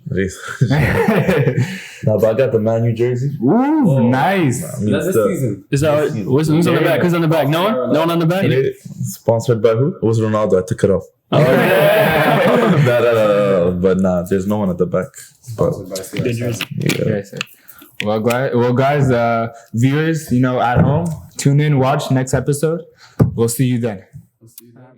No, but I got the Man U jersey. Ooh, nice. I mean, That's it's this the- season. Is that who's on the back? Who's on the back? No one? No one on the back? Sponsored by who? It was Ronaldo. I took it off. Oh, yeah. No. But nah, there's no one at the back. But, Sponsored by CSI. yeah. Yes, sir. Well, guys, viewers, at home, tune in, watch next episode. We'll see you then. Let's see that.